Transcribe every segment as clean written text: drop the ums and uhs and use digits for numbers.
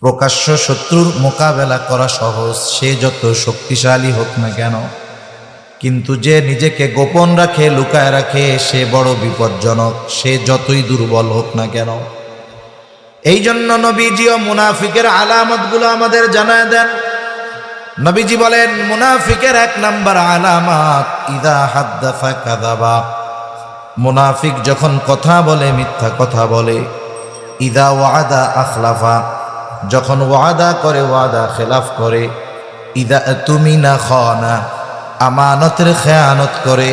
প্রকাশ্য শত্রুর মোকাবেলা করা সহজ, সে যত শক্তিশালী হোক না কেন, কিন্তু যে নিজেকে গোপন রাখে, লুকায় রাখে, সে বড় বিপজ্জনক, সে যতই দুর্বল হোক না কেন। এই জন্য নবীজিও মুনাফিকের আলামতগুলো আমাদের জানায় দেন। নবীজি বলেন, মুনাফিকের 1 নম্বর আলামত ইদা হাদ্দাসা কাযাবা, মুনাফিক যখন কথা বলে মিথ্যা কথা বলে। ইদা ওয়াদা আখলাফা, যখন ওয়াদা করে ওয়াদা খেলাফ করে। ইদা তুমিনা খানা, আমানতের খেয়ানত করে।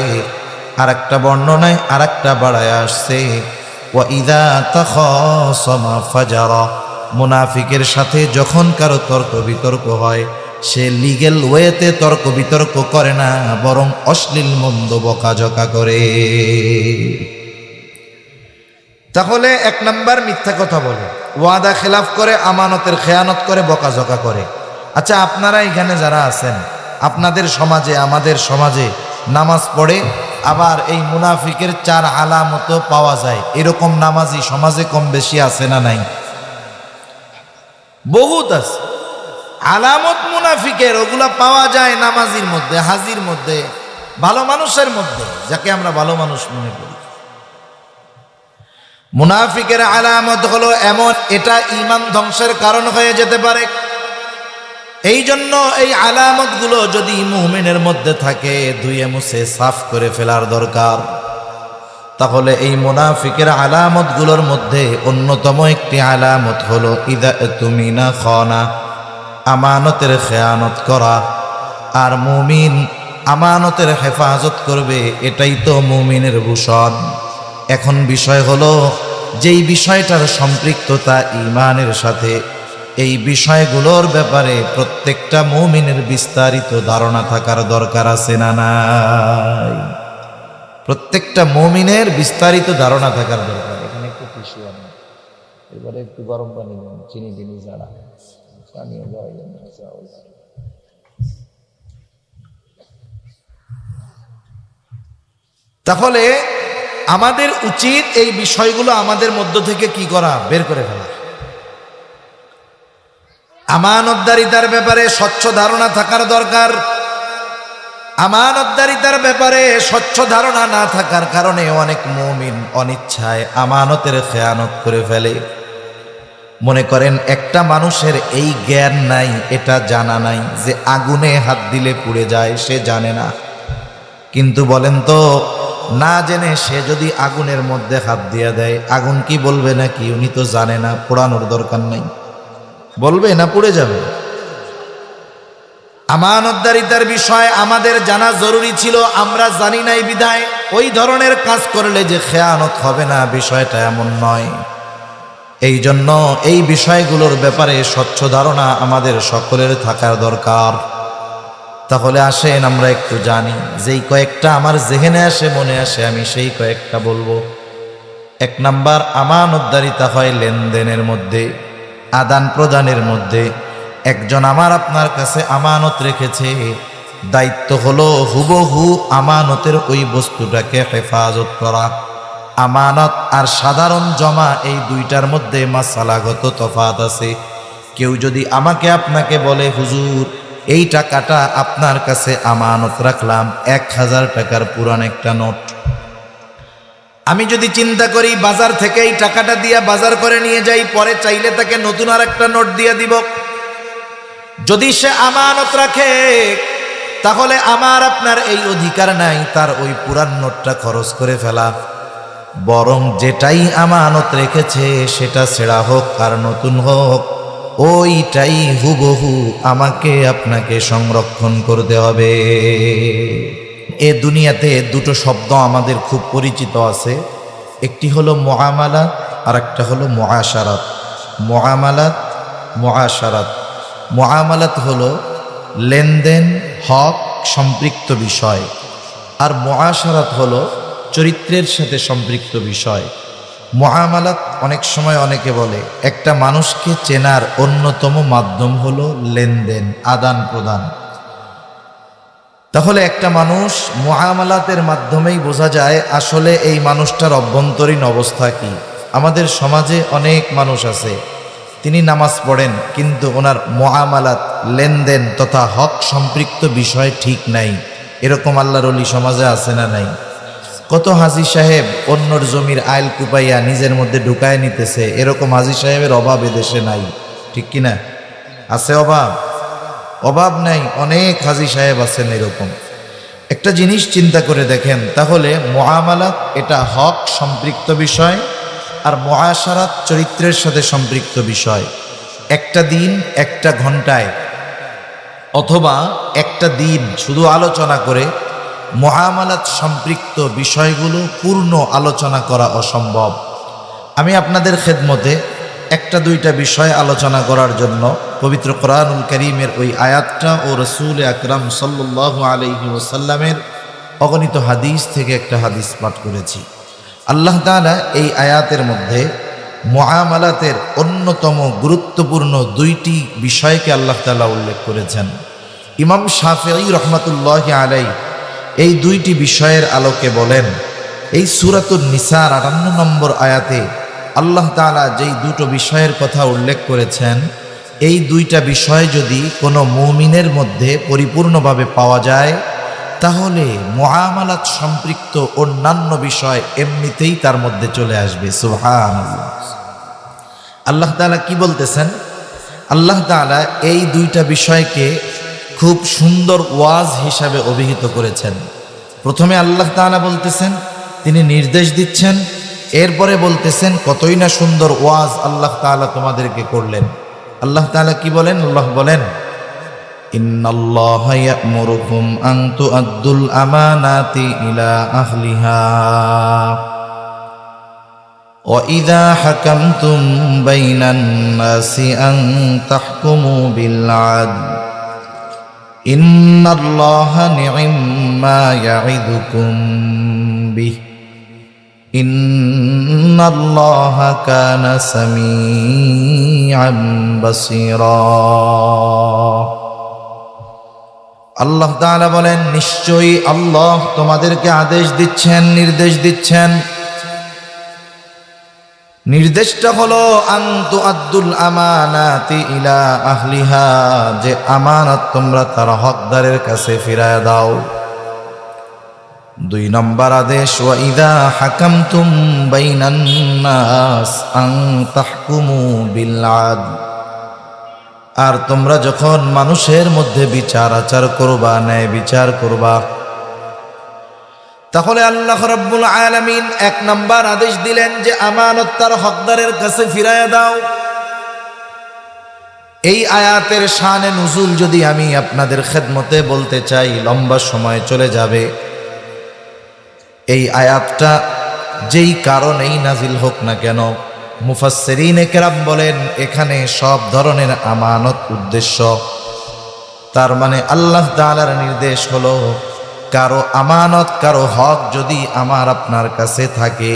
আরেকটা বর্ণনায় আরেকটা বাড়ায় আসছে, ওয়া ইদা তাখাসামা ফাজারা, মুনাফিকের সাথে যখন কারো তর্ক বিতর্ক হয়, সে লিগ্যাল ওয়েতে তর্ক বিতর্ক করে না, বরং অশ্লীল মন্দ বকাঝকা করে। তাহলে 1 নম্বর মিথ্যা কথা বলে, ওয়াদা খেলাফ করে, আমানতের খেয়ানত করে, বকাঝকা করে। আচ্ছা, আপনারা এখানে যারা আছেন, আপনাদের সমাজে, আমাদের সমাজে নামাজ পড়ে, আবার এই মুনাফিকের 4 আলামত পাওয়া যায়, এরকম নামাজি সমাজে কম বেশি আছে না নাই? বহুত আছে আলামত মুনাফিকের, ওগুলা পাওয়া যায় নামাজির মধ্যে, হাজির মধ্যে, ভালো মানুষের মধ্যে, যাকে আমরা ভালো মানুষ মনে করি। মুনাফিকের আলামত হলো এমন, এটা ঈমান ধ্বংসের কারণ হয়ে যেতে পারে। এই জন্য এই আলামতগুলো যদি মুমিনের মধ্যে থাকে, ধুয়ে মুছে সাফ করে ফেলার দরকার। তাহলে এই মুনাফিকের আলামতগুলোর মধ্যে অন্যতম একটি আলামত হলো ইদা তুমিনা খানা, আমানতের খেয়ানত করা। আর মুমিন আমানতের হেফাজত করবে, এটাই তো মুমিনের ভূষণ। এখন বিষয় হলো, যেই বিষয়টার সম্পৃক্ততা ঈমানের সাথে, এই বিষয়গুলোর ব্যাপারে প্রত্যেকটা মুমিনের বিস্তারিত ধারণা থাকার দরকার আছে না নাই? প্রত্যেকটা মুমিনের বিস্তারিত ধারণা থাকার দরকার। এখানে একটু খুশি আমি, এবারে একটু গরম পানি দেন, চিনি চিনি ছাড়া পানিও দেওয়া যায়। তাহলে আমাদের উচিত এই বিষয়গুলো আমাদের মধ্য থেকে কি করা, বের করে ফেলা। আমানতদারিতার ব্যাপারে স্বচ্ছ ধারণা থাকার দরকার। আমানতদারিতার ব্যাপারে স্বচ্ছ ধারণা না থাকার কারণে অনেক মুমিন অনিচ্ছায় আমানতের খেয়ানত করে ফেলে। মনে করেন, একটা মানুষের এই জ্ঞান নাই, এটা জানা নাই যে আগুনে হাত দিলে পুড়ে যায়, সে জানে না। কিন্তু বলেন তো, না জেনে সে যদি আগুনের মধ্যে হাত দিয়ে দেয়, আগুন কি বলবে নাকি? উনি তো জানে না, পোড়ানোর দরকার নাই, বলবে না পুড়ে যাবে? আমানতদারিতার বিষয় আমাদের জানা জরুরি ছিল, আমরা জানি নাই বিধায় ওই ধরনের কাজ করলে যে খেয়ানত হবে না, বিষয়টা এমন নয়। এই জন্য এই বিষয়গুলোর ব্যাপারে স্বচ্ছ ধারণা আমাদের সকলের থাকার দরকার। তাহলে আসেন আমরা একটু জানি, যেই কয়েকটা আমার জেহেনে আসে, মনে আসে, আমি সেই কয়েকটা বলবো। 1 নাম্বার, আমানতদারিতা হয় লেনদেনের মধ্যে, আদান প্রদানের মধ্যে। একজন আমার আপনার কাছে আমানত রেখেছে, দায়িত্ব হলো হুবহু আমানতের ওই বস্তুটাকে হেফাজত করা। আমানত আর সাধারণ জমা, এই দুইটার মধ্যে মাসালাগত তফাত আছে। কেউ যদি আমাকে আপনাকে বলে, হুজুর এই টাকাটা আপনার কাছে আমানত রাখলাম, 1000 টাকার পুরান একটা নোট। আমি যদি চিন্তা করি বাজার থেকে এই টাকাটা দিয়া বাজার করে নিয়ে যাই, পরে চাইলে তাকে নতুন আর একটা নোট দিয়ে দিব। যদি সে আমানত রাখে, তাহলে আমার আপনার এই অধিকার নাই তার ওই পুরান নোটটা খরচ করে ফেলা। বরং যেটাই আমানত রেখেছে, সেটা ছেঁড়া হোক আর নতুন হোক, ওইটাই হুবহু আমাকে আপনাকে সংরক্ষণ করতে হবে। এ দুনিয়াতে 2টো শব্দ আমাদের খুব পরিচিত আছে, একটি হলো মুআমালাত আর একটা হলো মুআশারাত। মুআমালাত, মুআশারাত। মুআমালাত হলো লেনদেন, হক সম্পৃক্ত বিষয়, আর মুআশারাত হলো চরিত্রের সাথে সম্পৃক্ত বিষয়। মুআমালাত অনেক সময় অনেকে বলে, একটা মানুষকে চেনার অন্যতম মাধ্যম হলো লেনদেন, আদান প্রদান। তাহলে একটা মানুষ মুআমালাতের মাধ্যমেই বোঝা যায় আসলে এই মানুষটার অভ্যন্তরীণ অবস্থা কি। আমাদের সমাজে অনেক মানুষ আছে তিনি নামাজ পড়েন কিন্তু ওনার মুআমালাত লেনদেন তথা হক সম্পৃক্ত বিষয় ঠিক নাই, এরকম আল্লাহর ওলি সমাজে আছে না নাই? কত হাজী সাহেব অন্যর জমির আইল কুপাইয়া নিজের মধ্যে ঢুকায় নিতেছে, এরকম হাজী সাহেবের অভাব এদেশে নাই, ঠিক কিনা? আছে অভাব? অভাব নাই, অনেক হাজী সাহেব আছেন এরকম। একটা জিনিস চিন্তা করে দেখেন, তাহলে মুআমালাত এটা হক সম্পৃক্ত বিষয়, আর মুআশারাত চরিত্রের সাথে সম্পৃক্ত বিষয়। একটা দিন একটা ঘন্টায় অথবা একটা দিন শুধু আলোচনা করে মুআমালাত সম্পৃক্ত বিষয়গুলো পূর্ণ আলোচনা করা অসম্ভব। আমি আপনাদের খেদমতে একটা দুইটা বিষয় আলোচনা করার জন্য পবিত্র কোরআনুল কারীমের ওই আয়াতটা ও রাসূল আকরাম সাল্লাল্লাহু আলাইহি ওয়াসাল্লামের অগণিত হাদিস থেকে একটা হাদিস পাঠ করেছি। আল্লাহ তাআলা এই আয়াতের মধ্যে মুআমালাতের অন্যতম গুরুত্বপূর্ণ দুইটি বিষয়কে আল্লাহ তাআলা উল্লেখ করেছেন। ইমাম শাফিঈ রাহমাতুল্লাহি আলাইহি এই দুইটি বিষয়ের আলোকে বলেন, এই সূরাতুন নিসার 58 নম্বর আয়াতে আল্লাহ তাআলা যেই দুটো বিষয়ের কথা উল্লেখ করেছেন, এই দুইটা বিষয় যদি কোনো মুমিনের মধ্যে পরিপূর্ণভাবে পাওয়া যায় তাহলে মুআমালাত সম্পৃক্ত অন্যান্য বিষয় এমনিতেই তার মধ্যে চলে আসবে। সুবহানাল্লাহ। আল্লাহ তাআলা কি বলতেছেন? আল্লাহ তাআলা এই দুইটা বিষয়কে খুব সুন্দর ওয়াজ হিসাবে অভিহিত করেছেন। প্রথমে আল্লাহ তাআলা বলতেছেন, তিনি নির্দেশ দিচ্ছেন, এরপরে বলতেছেন কতই না সুন্দর ওয়াজ আল্লাহ তাআলা তোমাদেরকে করলেন। আল্লাহ তাআলা কি বলেন? আল্লাহ বলেন, ইন্নাল্লাহা ইয়া'মুরুকুম আন তু'আদ্দুল আমানাতি ইলা আহলিহা ওয়া ইযা হাকামতুম বাইনান নাসি আন তাহকুমু বিল আদল ইন্নাল্লাহা নি'ম্মা ইয়া'iদুকুম বিহি ইন্নাল্লাহা কানা সামিআন বাসীরা। আল্লাহ তাআলা বলেন, নিশ্চয়ই আল্লাহ তোমাদেরকে আদেশ দিচ্ছেন, নির্দেশ দিচ্ছেন। নির্দেশটা হলো আন তুআদ্দুল আমানাতি ইলা আহলিহা, যে আমানত তোমরা তার হকদারের কাছে ফিরায় দাও। দুই নম্বর আদেশ, ওয়া ইযা হাকামতুম বাইনান নাস আন তাহকুমু বিল আদল, আর তোমরা যখন মানুষের মধ্যে বিচার আচার করবা, ন্যায় বিচার করবা, তাহলে আল্লাহ রাব্বুল আলামিন এক নম্বর আদেশ দিলেন যে আমানত তার হকদারের কাছে ফিরায়া দাও। এই আয়াতের শানে নুজুল যদি আমি আপনাদের খেদমতে বলতে চাই, লম্বা সময় চলে যাবে। এই আয়াতটা যেই কারণেই নাজিল হোক না কেন, মুফাসসিরিনে কেরাম বলেন এখানে সব ধরনের আমানত উদ্দেশ্য। তার মানে আল্লাহ তাআলার নির্দেশ হলো, কারো আমানত, কারো হক যদি আমার আপনার কাছে থাকে,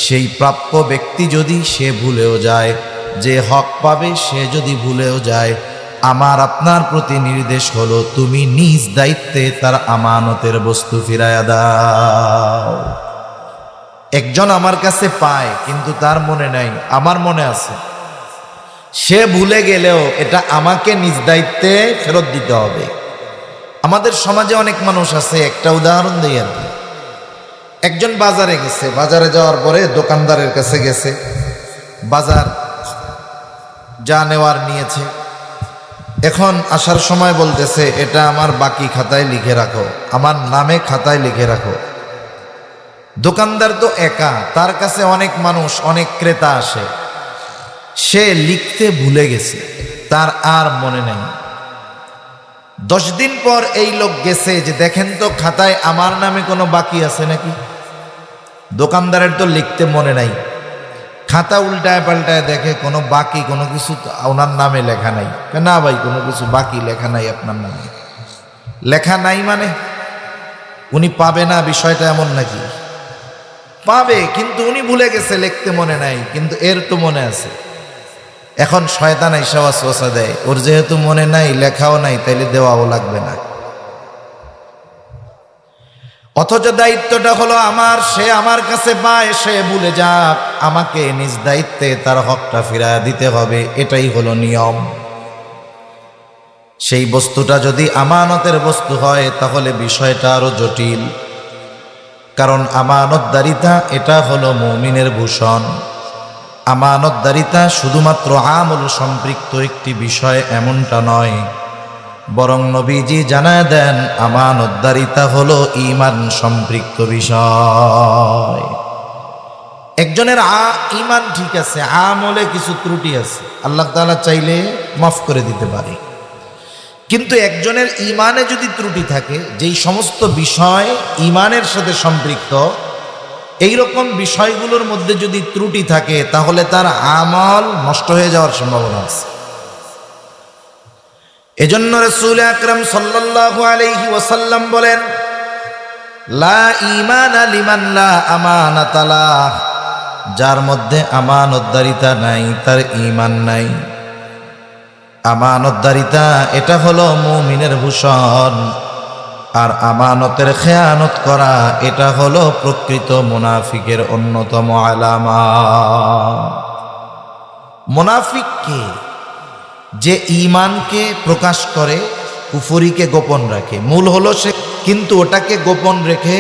সেই প্রাপ্য ব্যক্তি যদি সে ভুলেও যায়, যে হক পাবে সে যদি ভুলেও যায়, আমার আপনার প্রতি নির্দেশ হলো তুমি নিজ দায়িত্বে তার আমানতের বস্তু ফিরায়া দাও। একজন আমার কাছে পায় কিন্তু তার মনে নাই, আমার মনে আছে, সে ভুলে গেলেও এটা আমাকে নিজ দায়িত্বে ফেরত দিতে হবে। আমাদের সমাজে অনেক মানুষ আছে, একটা উদাহরণ দেই আর কি। একজন বাজারে গেছে, বাজারে যাওয়ার পরে দোকানদারের কাছে গেছে, বাজার যা নেওয়ার নিয়েছে, এখন আসার সময় বলতেছে এটা আমার বাকি খাতায় লিখে রাখো, আমার নামে খাতায় লিখে রাখো। দোকানদার তো একা, তার কাছে অনেক মানুষ, অনেক ক্রেতা আসে, সে লিখতে ভুলে গেছে, তার আর মনে নেই। 10 দিন পর এই লোক গেছে যে দেখেন তো খাতায় আমার নামে কোনো বাকি আছে নাকি। দোকানদারের তো লিখতে মনে নাই, খাতা উল্টায় পাল্টায় দেখে কোনো বাকি কোনো কিছু ওনার নামে লেখা নাই। না ভাই, কোনো কিছু বাকি লেখা নাই আপনার নামে। লেখা নাই মানে উনি পাবে না, বিষয়টা এমন নাকি? পাবে, কিন্তু উনি ভুলে গেছে, লিখতে মনে নাই, কিন্তু এর তো মনে আছে। এখন শয়তান এসে ওয়াসওয়াসা দেয়, ওর যেহেতু মনে নাই, লেখাও নাই, তাইলে দেওয়াও লাগবে না। অথচ দায়িত্বটা হলো আমার, সে আমার কাছে পায়, সে ভুলে যাক, আমাকে নিজ দায়িত্বে তার হকটা ফিরায় দিতে হবে, এটাই হলো নিয়ম। সেই বস্তুটা যদি আমানতের বস্তু হয় তাহলে বিষয়টা আরো জটিল, কারণ আমানতদারিতা এটা হলো মুমিনের ভূষণ। আমানতদারিতা শুধুমাত্র আমল সম্পৃক্ত একটি বিষয় এমনটা নয়, বরং নবীজি জানায় দেন আমানতদারিতা হলো ঈমান সম্পৃক্ত বিষয়। একজনের ঈমান ঠিক আছে, আমলে কিছু ত্রুটি আছে, আল্লাহ তাআলা চাইলে মাফ করে দিতে পারে। কিন্তু একজনের ঈমানে যদি ত্রুটি থাকে, যেই সমস্ত বিষয় ঈমানের সাথে সম্পৃক্ত, এই রকম বিষয়গুলোর মধ্যে যদি ত্রুটি থাকে তাহলে তার আমল নষ্ট হয়ে যাওয়ার সম্ভাবনা আছে। এজন্য রাসূল আকরাম সাল্লাল্লাহু আলাইহি ওয়াসাল্লাম বলেন, লা ঈমানা লিমান লা আমানাতা লাহ, যার মধ্যে আমানতদারিতা নাই তার ঈমান নাই। আমানতদারিতা এটা হলো মুমিনের ভূষণ, আর আমানতের খেয়ানত করা এটা হলো প্রকৃত মুনাফিকের অন্যতম আলামা। মুনাফিক কে? যে ঈমানকে প্রকাশ করে, কুফরিকে গোপন রাখে। মূল হলো সে, কিন্তু ওটাকে গোপন রেখে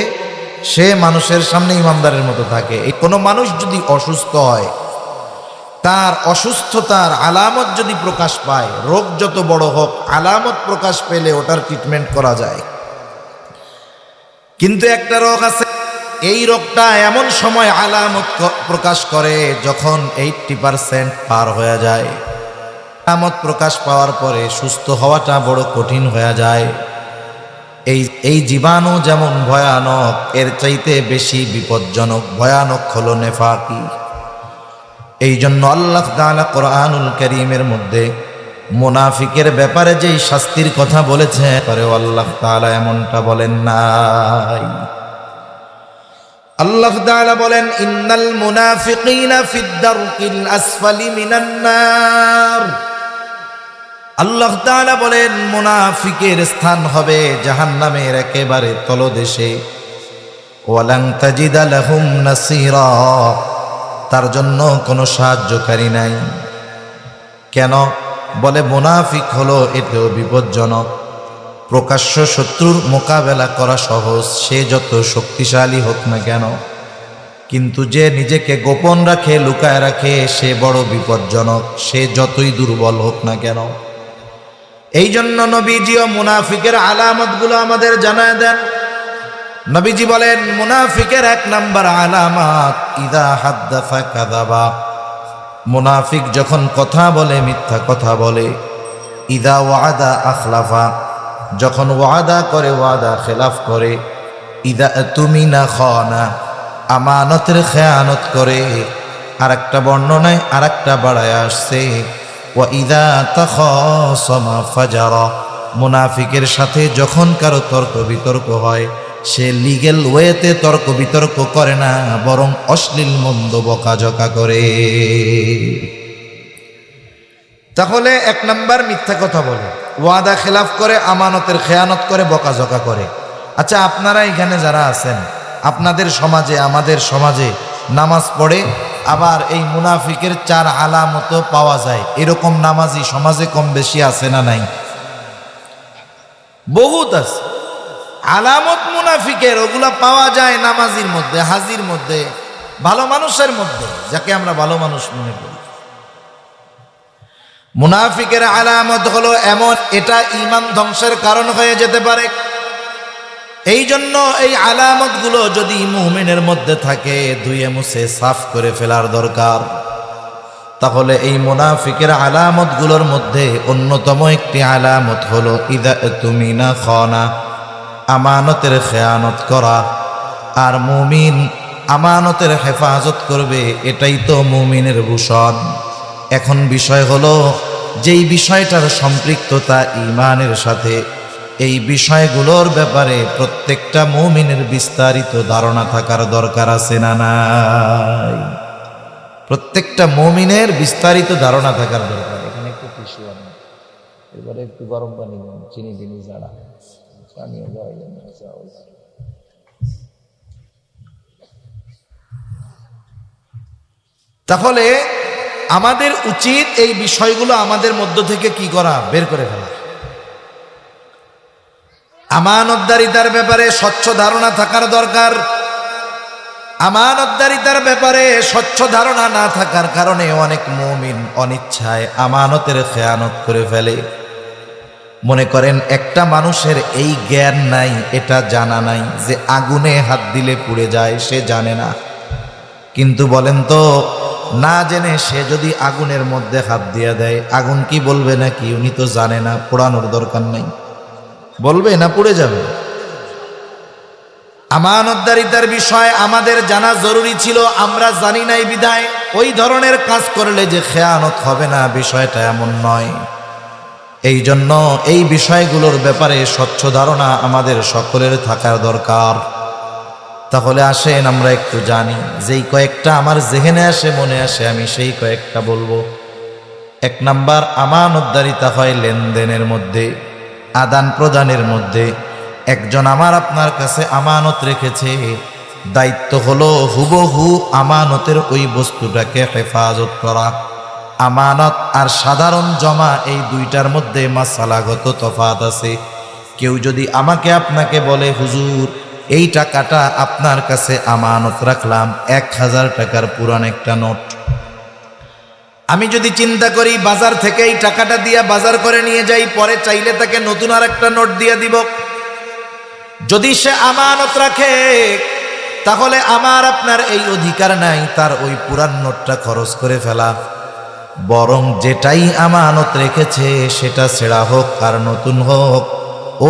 সে মানুষের সামনে ইমানদারের মতো থাকে। এই কোনো মানুষ যদি অসুস্থ হয়, তার অসুস্থতার আলামত যদি প্রকাশ পায়, রোগ যত বড় হোক, আলামত প্রকাশ পেলে ওটার ট্রিটমেন্ট করা যায়। কিন্তু একটা রোগ আছে, এই রোগটা এমন সময় আলামত প্রকাশ করে যখন 80% পার হয়ে যায়। আলামত প্রকাশ পাওয়ার পরে সুস্থ হওয়াটা বড় কঠিন হয়ে যায়। এই জীবাণু যেমন ভয়ানক, এর চাইতে বেশি বিপজ্জনক ভয়ানক হলো নেফাকি। এই জন্য আল্লাহ তাআলা কোরআনুল কারীমের মধ্যে মুনাফিকের ব্যাপারে যেই শাস্তির কথা বলেছে, পরেও আল্লাহ তাআলা এমনটা বলেন নাই। আল্লাহ তাআলা বলেন, ইন্নাল মুনাফিকিনা ফিদ দারকিল আসফালি মিনান নার। আল্লাহ তাআলা বলেন, মুনাফিকের স্থান হবে জাহান্নামের একেবারে তলদেশে। ওয়ালান তাজিদা লাহুম নাসীরা, তার জন্য কোনো সাহায্যকারী নাই। কেন? বলে মুনাফিক হলো এটাও বিপজ্জনক। প্রকাশ্য শত্রুর মোকাবেলা করা সহজ, সে যত শক্তিশালী হোক না কেন, কিন্তু যে নিজেকে গোপন রাখে, লুকায় রাখে, সে বড় বিপজ্জনক, সে যতই দুর্বল হোক না কেন। এই জন্য নবীজিও মুনাফিকের আলামতগুলো আমাদের জানায় দেন। নবীজি বলেন, মুনাফিকের 1 নাম্বার আলামত, ইদা হাদ্দাসা কাযাবা। মুনাফিক যখন কথা বলে মিথ্যা কথা বলে। ইদা ওয়াদা আখলাফা, যখন ওয়াদা করে ওয়াদা খেলাফ করে। ইদা তুমিনা খানা, আমানতের খেয়ানত করে। আর একটা বর্ণনায় আর একটা বাড়ায় আসছে, ওয়া ইদা তাখাসামা ফাজারা। মুনাফিকের সাথে যখন কারো তর্ক বিতর্ক হয়, সে লিগ্যাল ওয়েতে তর্ক বিতর্ক করে না, বরং অশ্লীল মন্দ বকাঝকা করে। তাহলে 1 নাম্বার মিথ্যা কথা বলে, ওয়াদা খেলাফ করে, আমানতের খেয়ানত করে, বকাঝকা করে। আচ্ছা, আপনারা এখানে যারা আছেন, আপনাদের সমাজে, আমাদের সমাজে নামাজ পড়ে, আবার এই মুনাফিকের 4 আলামত পাওয়া যায়। এরকম নামাজি সমাজে কম বেশি আছে না নাই? বহুত আছে আলামত মুনাফিকের, ওগুলা পাওয়া যায় নামাজির মধ্যে, হাজির মধ্যে, ভালো মানুষের মধ্যে, যাকে আমরা ভালো মানুষ মনে করি। মুনাফিকের আলামত হলো এমন, এটা ঈমান ধ্বংসের কারণ হয়ে যেতে পারে। এই জন্য এই আলামতগুলো যদি মুমিনের মধ্যে থাকে, ধুয়ে মুছে সাফ করে ফেলার দরকার। তাহলে এই মুনাফিকের আলামতগুলোর মধ্যে অন্যতম একটি আলামত হলো ইদা তুমিনা খানা, আমানতের খেয়ানত করা। আর মুমিন আমানতের হেফাজত করবে, এটাই তো মুমিনের ভূষণ। এখন বিষয় হলো, যেই বিষয়টার সম্পৃক্ততা ঈমানের সাথে, এই বিষয়গুলোর ব্যাপারে প্রত্যেকটা মুমিনের বিস্তারিত ধারণা থাকার দরকার আছে না নাই? প্রত্যেকটা মুমিনের বিস্তারিত ধারণা থাকার দরকার। এখানে একটু টিস্যু আনেন, এবারে একটু গরম পানি নেন, চিনি জাড়া পানিও দেওয়া তাহলে আমাদের উচিত এই বিষয়গুলো আমাদের মধ্য থেকে কি করা, বের করে ফেলা। আমানতদারিতার ব্যাপারে স্বচ্ছ ধারণা থাকার দরকার। আমানতদারিতার ব্যাপারে স্বচ্ছ ধারণা না থাকার কারণে অনেক মুমিন অনিচ্ছায় আমানতের খেয়ানত করে ফেলে। মনে করেন একটা মানুষের এই জ্ঞান নাই, এটা জানা নাই যে আগুনে হাত দিলে পুড়ে যায়, সে জানে না। কিন্তু বলেন তো, না জেনে সে যদি আগুনের মধ্যে হাত দিয়ে দেয়, আগুন কি বলবে নাকি উনি তো জানে না, পোড়ানোর দরকার নাই? বলবে না পুড়ে যাবে? আমানতদারিতার বিষয় আমাদের জানা জরুরি ছিল, আমরা জানি নাই বিধায় ওই ধরনের কাজ করলে যে খেয়ানত হবে না, বিষয়টা এমন নয়। এই জন্য এই বিষয়গুলোর ব্যাপারে স্বচ্ছ ধারণা আমাদের সকলের থাকার দরকার। তাহলে আসেন আমরা একটু জানি, যেই কয়েকটা আমার জেহেনে আসে, মনে আসে, আমি সেই কয়েকটা বলবো। এক নাম্বার, আমানতদারিতা হয় লেনদেনের মধ্যে, আদান প্রদানের মধ্যে। একজন আমার আপনার কাছে আমানত রেখেছে, দায়িত্ব হলো হুবহু আমানতের ওই বস্তুটাকে হেফাজত করা। আমানত আর সাধারণ জমা এই দুইটার মধ্যে মাসালাগত তফাৎ আছে। কেউ যদি আমাকে আপনাকে বলে, হুজুর এই টাকাটা আপনার কাছে আমানত রাখলাম, 1000 টাকার পুরান একটা নোট, আমি যদি চিন্তা করি বাজার থেকে এই টাকাটা দিয়ে বাজার করে নিয়ে যাই, পরে চাইলে তাকে নতুন আর একটা নোট দিয়ে দিব, যদি সে আমানত রাখে, তাহলে আমার আপনার এই অধিকার নাই তার ওই পুরান নোটটা খরচ করে ফেলা। বরং যেটাই আমানত রেখেছে সেটা ছেঁড়া হোক আর নতুন হোক,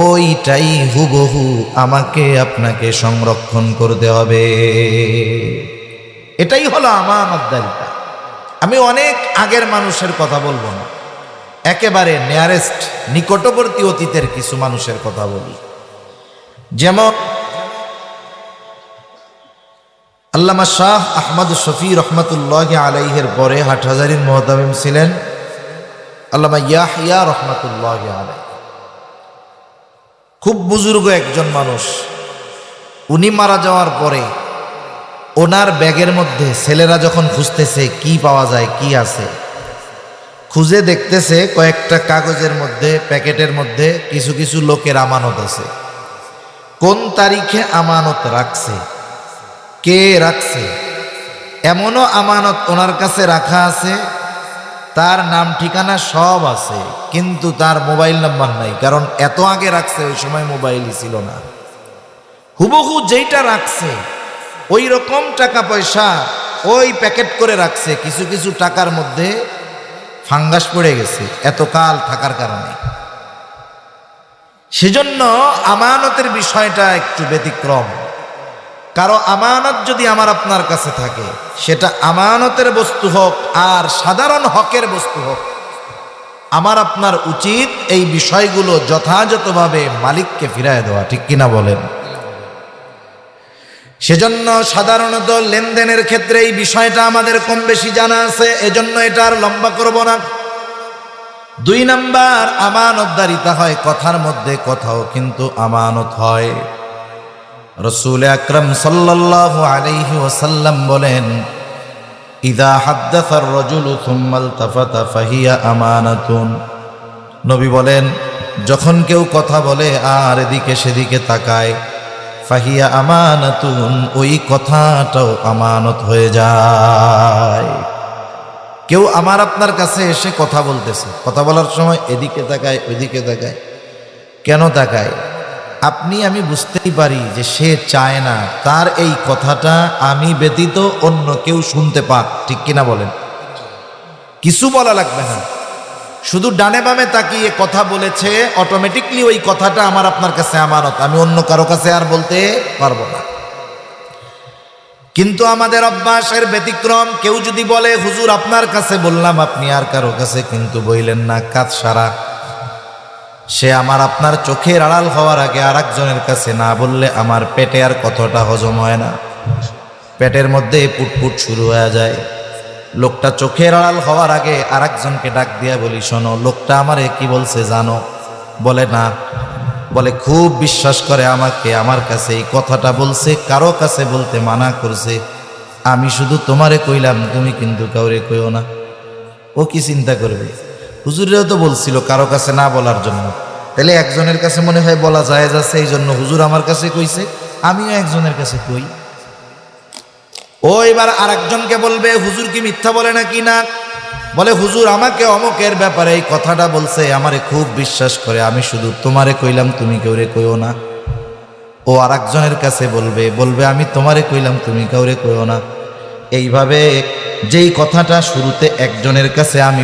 ওইটাই হুবহু আমাকে আপনাকে সংরক্ষণ করতে হবে। এটাই হলো আমানতদারিতা। আমি অনেক আগের মানুষের কথা বলবো না, একেবারে নিয়ারেস্ট নিকটবর্তী অতীতের কিছু মানুষের কথা বলি। যেমন আল্লামা শাহ আহমদ শফি রহমতুল্লাহ আলাইহের পরে হাটহাজারীর মুহতামিম ছিলেন আল্লামা ইয়াহইয়া রহমতুল্লাহ আলাই। খুব বুজুর্গ একজন মানুষ। উনি মারা যাওয়ার পরে ওনার ব্যাগের মধ্যে ছেলেরা যখন খুঁজতেছে কি পাওয়া যায়, কি আছে, খুঁজে দেখতেছে কয়েকটা কাগজের মধ্যে, প্যাকেটের মধ্যে কিছু কিছু লোকের আমানত আছে। কোন তারিখে আমানত রাখছে, কে রাখছে, এমনও আমানত ওনার কাছে রাখা আছে, তার নাম ঠিকানা সব আছে, কিন্তু তার মোবাইল নাম্বার নাই, কারণ এত আগে রাখছে, ওই সময় মোবাইলই ছিল না। হুবহু যেইটা রাখছে ওই রকম টাকা পয়সা ওই প্যাকেট করে রাখছে। কিছু কিছু টাকার মধ্যে ফাঙ্গাস পড়ে গেছে এতকাল থাকার কারণে। সেজন্য আমানতের বিষয়টা একটু ব্যতিক্রম। কারো আমানত যদি আমার আপনার কাছে থাকে, সেটা আমানতের বস্তু হোক আর সাধারণ হকের বস্তু হোক, আমার আপনার উচিত এই বিষয়গুলো যথাযথভাবে মালিককে ফিরায় দেওয়া, ঠিক কিনা বলেন? সেজন্য সাধারণত লেনদেনের ক্ষেত্রে এই বিষয়টা আমাদের কম বেশি জানা আছে, এজন্য এটা আর লম্বা করব না। 2 নাম্বার, আমানতদারিতা হয় কথার মধ্যে, কথাও কিন্তু আমানত হয়। রাসূল আকরাম সাল্লাল্লাহু আলাইহি ওয়াসাল্লাম বলেন, ইযা হাদ্দাসা আর-রাজুলু সুম্মা ইলতাফাতা ফাহিয়া আমানাতুন। নবী বলেন, যখন কেউ কথা বলে আর এদিকে সেদিকে তাকায়, ফাহিয়া আমানাতুন, ওই কথাটাও আমানত হয়ে যায়। কেউ আমার আপনার কাছে এসে কথা বলতেছে, কথা বলার সময় এদিকে তাকায় ওইদিকে তাকায়, কেন তাকায়? আপনি আমি বুঝতেই পারি যে সে চায় না তার এই কথাটা আমি ব্যতীত অন্য কেউ শুনতে পাক, ঠিক কিনা বলেন? কিছু বলা লাগবে না, শুধু ডানে বামে তাকিয়ে কথা বলেছে, অটোমেটিকলি ওই কথাটা আমার আপনার কাছে আমানত, আমি অন্য কারো কাছে আর বলতে পারবো না। কিন্তু আমাদের অভ্যাসের ব্যতিক্রম। কেউ যদি বলে, হুজুর আপনার কাছে বললাম, আপনি আর কারো কাছে কিন্তু বইলেন না, কাজ সারা। সে আমার আপনার চোখের আড়াল হওয়ার আগে আরেকজনের কাছে না বললে আমার পেটে আর কথাটা হজম হয় না, পেটের মধ্যে পুটপুট শুরু হয়ে যায়। লোকটা চোখের আড়াল হওয়ার আগে আরেকজনকে ডাক দিয়া বলি, শোনো লোকটা আমারে কি বলছে জানো? বলে না, বলে খুব বিশ্বাস করে আমাকে, আমার কাছে এই কথাটা বলছে, কারো কাছে বলতে মানা করছে। আমি শুধু তোমারে কইলাম, তুমি কিন্তু কাউরে কইও না। ও কি চিন্তা করবে? হুজুরেও তো বলছিল কারো কাছে না বলার জন্য, তাহলে একজনের কাছে মনে হয় বলা জায়েজ আছে, এই জন্য হুজুর আমার কাছে কইছে, আমিও একজনের কাছে কই। ও এবার আর একজনকে বলবে হুজুর কি মিথ্যা বলে নাকি না? বলে হুজুর আমাকে অমুকের ব্যাপারে এই কথাটা বলছে, আমারে খুব বিশ্বাস করে, আমি শুধু তোমারে কইলাম, তুমি কাউরে কইও না। ও আর একজনের কাছে বলবে আমি তোমারে কইলাম, তুমি কাউরে কইও না। এইভাবে যেই কথাটা শুরুতে একজনের কাছে আমি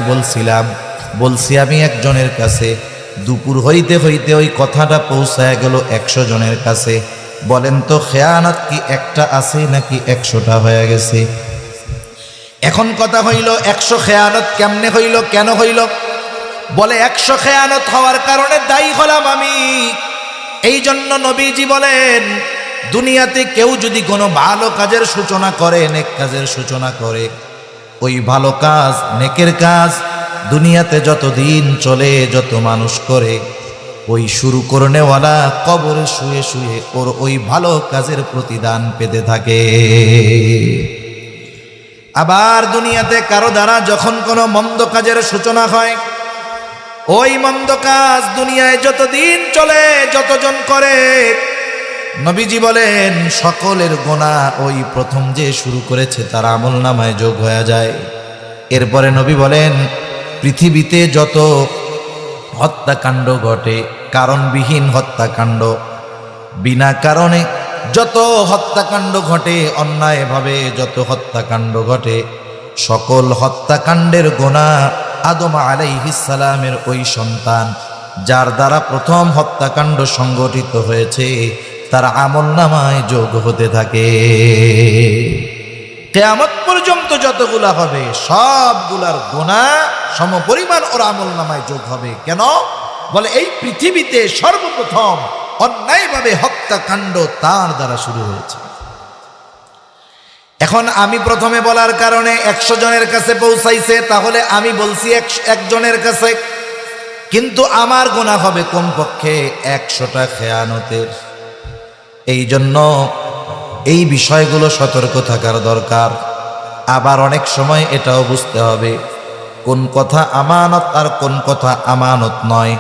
বলছি আমি একজনের কাছে, দুপুর হইতে হইতে ওই কথাটা পৌঁছায় গেল 100 জনের কাছে। বলেন তো খেয়ানত কি একটা আছে নাকি 100টা হয়ে গেছে? এখন কথা হইল 100 খেয়ানত কেমনে হইল, কেন হইল? বলে 100 খেয়ানত হওয়ার কারণে দায়ী হলাম আমি। এই জন্য নবীজি বলেন, দুনিয়াতে কেউ যদি কোনো ভালো কাজের সূচনা করে, নেক কাজের সূচনা করে, ওই ভালো কাজ, নেকের কাজ দুনিয়াতে যতদিন চলে, যত মানুষ করে, ওই শুরু করনেওয়ালা কবরে শুয়ে শুয়ে ওর ওই ভালো কাজের প্রতিদান পেতে থাকে। আবার দুনিয়াতে কারো দ্বারা যখন কোনো মন্দ কাজের সূচনা হয়, ওই মন্দ কাজ দুনিয়ায় যতদিন চলে, যতজন করে, নবীজি বলেন সকলের গোনা ওই প্রথম যে শুরু করেছে তার আমলনামায় যোগ হয়ে যায়। এরপরে নবী বলেন পৃথিবীতে যত হত্যাকাণ্ড ঘটে, কারণবিহীন হত্যাকাণ্ড, বিনা কারণে যত হত্যাকাণ্ড ঘটে, অন্যায়ভাবে যত হত্যাকাণ্ড ঘটে, সকল হত্যাকাণ্ডের গোনা আদম আলাইহিস সালামের ওই সন্তান যার দ্বারা প্রথম হত্যাকাণ্ড সংগঠিত হয়েছে তার আমলনামায় যোগ হতে থাকে। কিয়ামত পর্যন্ত যতগুলা হবে সবগুলার গোনা সমপরিমাণ ওর আমলনামায় যোগ হবে। কেন? বলে এই পৃথিবীতে সর্বপ্রথম অন্যায়ভাবে হত্যাকাণ্ড তার দ্বারা শুরু হয়েছে। এখন আমি প্রথমে বলার কারণে 100 জনের কাছে পৌঁছাইছে, তাহলে আমি বলছি 1 জনের কাছে, কিন্তু আমার গুনাহ হবে কমপক্ষে 100টা খেয়ানতের। এই জন্য এই বিষয়গুলো সতর্ক থাকার দরকার। আবার অনেক সময় এটাও বুঝতে হবে কোন কথা আমানত আর কোন কথা আমানত নয়।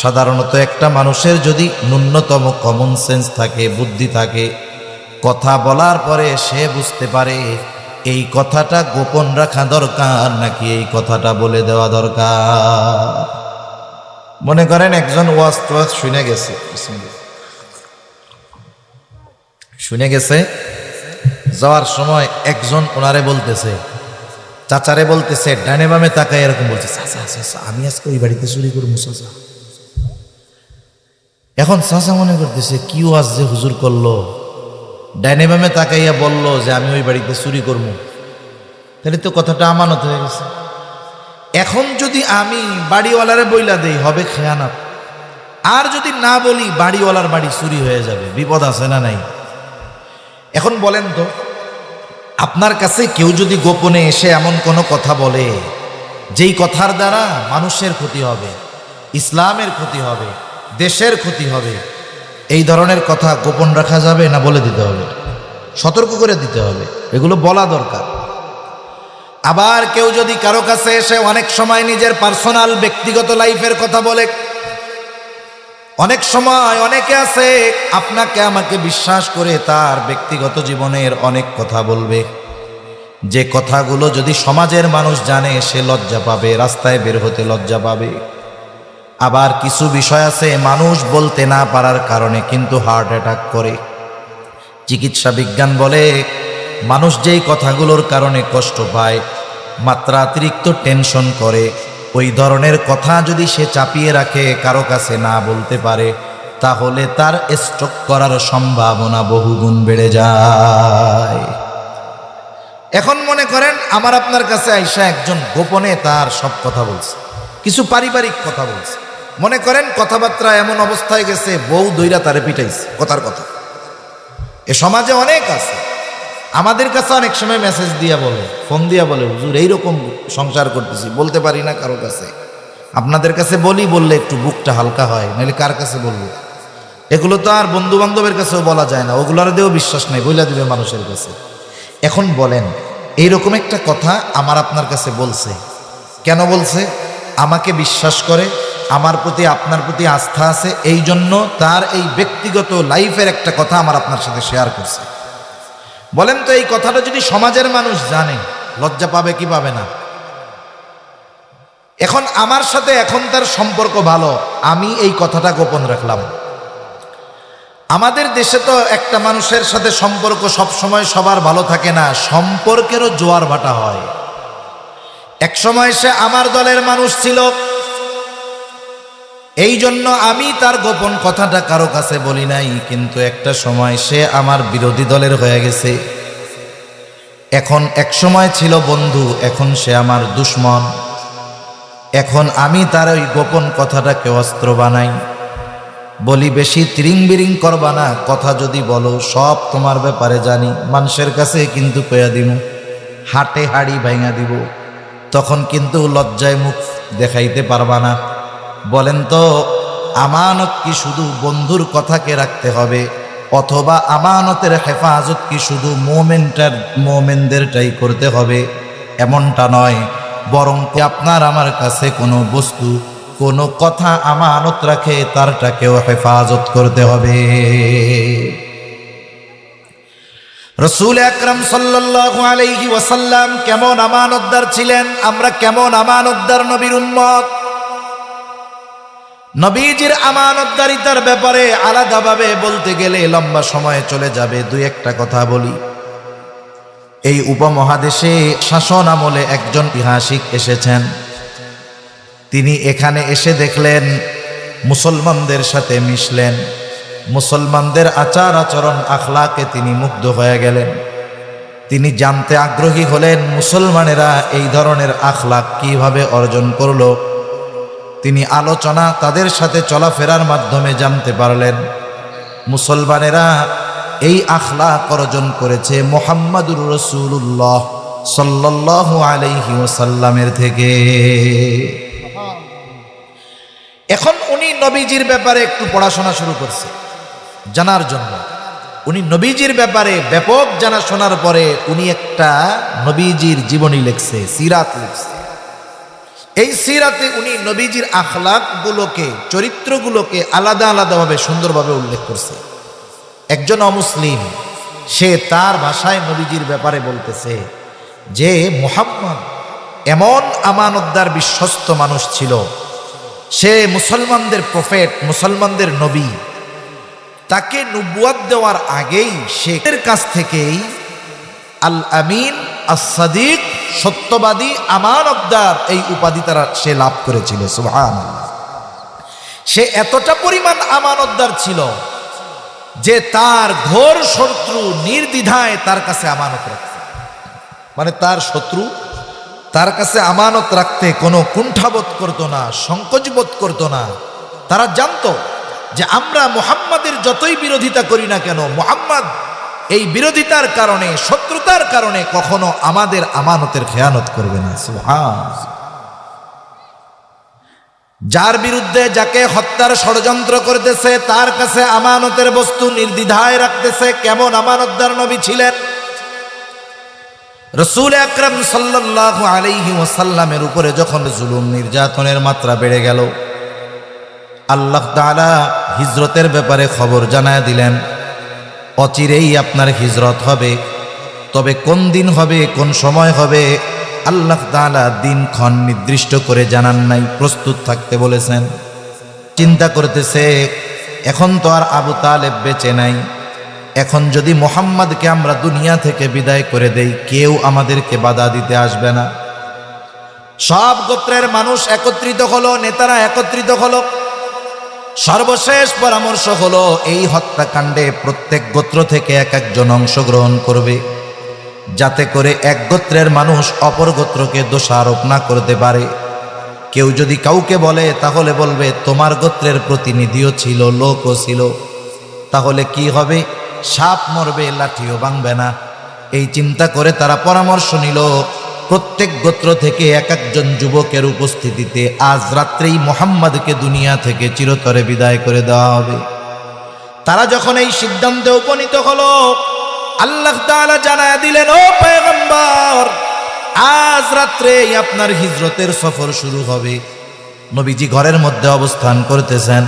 সাধারণত একটা মানুষের যদি ন্যূনতম কমন সেন্স থাকে, বুদ্ধি থাকে, কথা বলার পরে সে বুঝতে পারে এই কথাটা গোপন রাখা দরকার নাকি এই কথাটা বলে দেওয়া দরকার। মনে করেন একজন ওয়াজ শুনে গেছে, যাওয়ার সময় একজন ওনারে বলতেছে, চাচারে বলতেছে, ডানে বামে তাকায় এরকম বলছে, চাচা চাচা আমি আজকে ওই বাড়িতে চুরি করবো চাচা। এখন চাচা মনে করতেছে কি ওয়াজ যে হুজুর করলো, ডাইনে বামে তাকাইয়া বলল যে আমি ওই বাড়িতে চুরি করবো, তাহলে তো কথাটা আমানত হয়ে গেছে। এখন যদি আমি বাড়িওয়ালারে বইলা দেই হবে খেয়ানত, আর যদি না বলি বাড়িওয়ালার বাড়ি চুরি হয়ে যাবে, বিপদ আছে না নাই? এখন বলেন তো, আপনার কাছে কেউ যদি গোপনে এসে এমন কোনো কথা বলে যেই কথার দ্বারা মানুষের ক্ষতি হবে, ইসলামের ক্ষতি হবে, দেশের ক্ষতি হবে, এই ধরনের কথা গোপন রাখা যাবে না বলে দিতে হবে? সতর্ক করে দিতে হবে, এগুলো বলা দরকার। আবার কেউ যদি কারো কাছে এসে অনেক সময় নিজের পার্সোনাল ব্যক্তিগত লাইফের কথা বলে, অনেক সময় অনেকে আছে আপনাকে আমাকে বিশ্বাস করে তার ব্যক্তিগত জীবনের অনেক কথা বলবে, যে কথাগুলো যদি সমাজের মানুষ জানে সে লজ্জা পাবে, রাস্তায় বের হতে লজ্জা পাবে। আবার কিছু বিষয় আছে মানুষ বলতে না পারার কারণে কিন্তু হার্ট অ্যাটাক করে। চিকিৎসা বিজ্ঞান বলে মানুষ যেই কথাগুলোর কারণে কষ্ট পায়, মাত্রাতিরিক্ত টেনশন করে, ওই ধরনের কথা যদি সে চাপিয়ে রাখে, কারো কাছে না বলতে পারে, তাহলে তার স্ট্রোক করার সম্ভাবনা বহুগুণ বেড়ে যায়। এখন মনে করেন আমার আপনার কাছে আইসা একজন গোপনে তার সব কথা বলছে, কিছু পারিবারিক কথা বলছে, মনে করেন কথাবার্তা এমন অবস্থায় গেছে বউ দইরা তারে পিটাইছে, কথার কথা। এ সমাজে অনেক আছে, আমাদের কাছে অনেক সময় মেসেজ দিয়া বলে, ফোন দিয়া বলে, হুজুর এইরকম সংসার করতেছি, বলতে পারি না কারো কাছে, আপনাদের কাছে বললে একটু বুকটা হালকা হয়, নাহলে কার কাছে বলবো? এগুলো তো আর বন্ধু বান্ধবের কাছেও বলা যায় না, ওগুলোর দিয়েও বিশ্বাস নাই, বইলা দিবে মানুষের কাছে। এখন বলেন, এইরকম একটা কথা আমার আপনার কাছে বলছে, কেন বলছে? আমাকে বিশ্বাস করে, আমার প্রতি আপনার প্রতি আস্থা আছে, এই জন্য তার এই ব্যক্তিগত লাইফের একটা কথা আমার আপনার সাথে শেয়ার করছে। বলেন তো, এই কথাটা যদি সমাজের মানুষ জানে, লজ্জা পাবে কি পাবে না? এখন আমার সাথে এখন তার সম্পর্ক ভালো, আমি এই কথাটা গোপন রাখলাম। আমাদের দেশে তো একটা মানুষের সাথে সম্পর্ক সবসময় সবার ভালো থাকে না, সম্পর্কেরও জোয়ার ভাটা হয়। এক সময় সে আমার দলের মানুষ ছিল, এই জন্য আমি তার গোপন কথাটা কারো কাছে বলি নাই, কিন্তু একটা সময় সে আমার বিরোধী দলের হয়ে গেছে। এখন এক সময় ছিল বন্ধু, এখন সে আমার দুশ্মন। এখন আমি তার ওই গোপন কথাটাকে অস্ত্র বানাই, বলি বেশি তিরিং বিরিং করবা না, কথা যদি বলো সব তোমার ব্যাপারে জানি, মানুষের কাছে কিন্তু কয়া দিব, হাটে হাড়ি ভাঙা দিব, তখন কিন্তু লজ্জায় মুখ দেখাইতে পারবা না। বলেন তো, আমানত কি শুধু বন্ধুর কথাকে রাখতে হবে, অথবা আমানতের হেফাজত কি শুধু মোমেনদেরটাই করতে হবে? এমনটা নয়, বরং আপনার আমার কাছে কোনো বস্তু, কোনো কথা আমানত রাখে, তারটাকেও হেফাজত করতে হবে। রাসূল আকরাম সাল্লাল্লাহু আলাইহি ওয়াসাল্লাম কেমন আমানতদার ছিলেন, আমরা কেমন আমানতদার নবীর উম্মত। নবীজির আমানতদারিতার ব্যাপারে আলাদাভাবে বলতে গেলে লম্বা সময় চলে যাবে। দুই একটা কথা বলি। এই উপমহাদেশে শাসন আমলে একজন ঐতিহাসিক এসেছেন। তিনি এখানে এসে দেখলেন, মুসলমানদের সাথে মিশলেন, মুসলমানদের আচার আচরণ আখলাকে তিনি মুগ্ধ হয়ে গেলেন। তিনি জানতে আগ্রহী হলেন মুসলমানেরা এই ধরনের আখলাক কিভাবে অর্জন করলো। তিনি আলোচনা, তাদের সাথে চলাফেরার মাধ্যমে জানতে পারলেন মুসলমানেরা এই আখলাক অর্জন করেছে মুহাম্মাদুর রাসূলুল্লাহ সাল্লাল্লাহু আলাইহি ওয়াসাল্লামের থেকে। এখন উনি নবীজির ব্যাপারে একটু পড়াশোনা শুরু করছে জানার জন্য। উনি নবীজির ব্যাপারে ব্যাপক জানাশোনার পরে উনি একটা নবীজির জীবনী লিখছে, সিরাত লিখছে। এই সিরাতে উনি নবীজির আখলাকগুলোকে, চরিত্রগুলোকে আলাদা আলাদাভাবে সুন্দরভাবে উল্লেখ করছে। একজন অমুসলিম সে তার ভাষায় নবীজির ব্যাপারে বলতেছে যে মুহাম্মদ এমন আমানতদার বিশ্বস্ত মানুষ ছিল, সে মুসলমানদের প্রফেট, মুসলমানদের নবী। তাকে নবুয়ত দেওয়ার আগেই সে এর কাছ থেকেই আল আমিন, আস-সাদিক, সত্যবাদী, আমানতদার এই উপাধি তারা সে লাভ করেছিল। সুবহানাল্লাহ। সে এতটা পরিমাণ আমানতদার ছিল যে তার ঘোর শত্রু নির্দ্বিধায় তার কাছে আমানত রাখত। মানে তার শত্রু তার কাছে আমানত রাখতে কোনো কুণ্ঠাবোধ করতো না, সংকোচবোধ করতো না। তারা জানতো যে আমরা মুহাম্মাদের যতই বিরোধিতা করি না কেন, মুহাম্মদ এই বিরোধিতার কারণে, শত্রুতার কারণে কখনো আমাদের আমানতের খেয়ানত করবে না। সুবহানাল্লাহ। যার বিরুদ্ধে, যাকে হত্যার ষড়যন্ত্র করতেছে, তার কাছে আমানতের বস্তু নির্দ্বিধায় রাখতেছে। কেমন আমানতদার নবী ছিলেন। রাসূল আকরাম সাল্লাল্লাহু আলাইহি ওয়াসাল্লামের উপরে যখন জুলুম নির্যাতনের মাত্রা বেড়ে গেল, আল্লাহ তাআলা হিজরতের ব্যাপারে খবর জানায় দিলেন, অচিরেই আপনার হিজরত হবে। তবে কোন দিন হবে, কোন সময় হবে, আল্লাহ তাআলা দিনক্ষণ নির্দিষ্ট করে জানান নাই, প্রস্তুত থাকতে বলেছেন। চিন্তা করতেছে, এখন তো আর আবু তালেব বেঁচে নাই, এখন যদি মুহাম্মদকে আমরা দুনিয়া থেকে বিদায় করে দেই, কেউ আমাদেরকে বাধা দিতে আসবে না। সব গোত্রের মানুষ একত্রিত হলো, নেতারা একত্রিত হলো। সর্বশেষ পরামর্শ হলো এই হত্যাকাণ্ডে প্রত্যেক গোত্র থেকে এক একজন অংশগ্রহণ করবে, যাতে করে এক গোত্রের মানুষ অপর গোত্রকে দোষারোপ না করতে পারে। কেউ যদি কাউকে বলে তাহলে বলবে তোমার গোত্রের প্রতিনিধিও ছিল, লোকও ছিল, তাহলে কি হবে? সাপ মরবে, লাঠিও ভাঙবে না। এই চিন্তা করে তারা পরামর্শ নিল, প্রত্যেক গোত্র থেকে এক একজন যুবকের উপস্থিতিতে আজ রাত্রেই মুহাম্মদকে দুনিয়া থেকে চিরতরে বিদায় করে দেওয়া হবে। তারা যখন এই সিদ্ধান্তে উপনীত হলো, আল্লাহ তাআলা জানায়া দিলেন, ও পয়গম্বর, আজ রাত্রে আপনার হিজরতের সফর শুরু হবে। নবীজি ঘরের মধ্যে অবস্থান করতেছেন,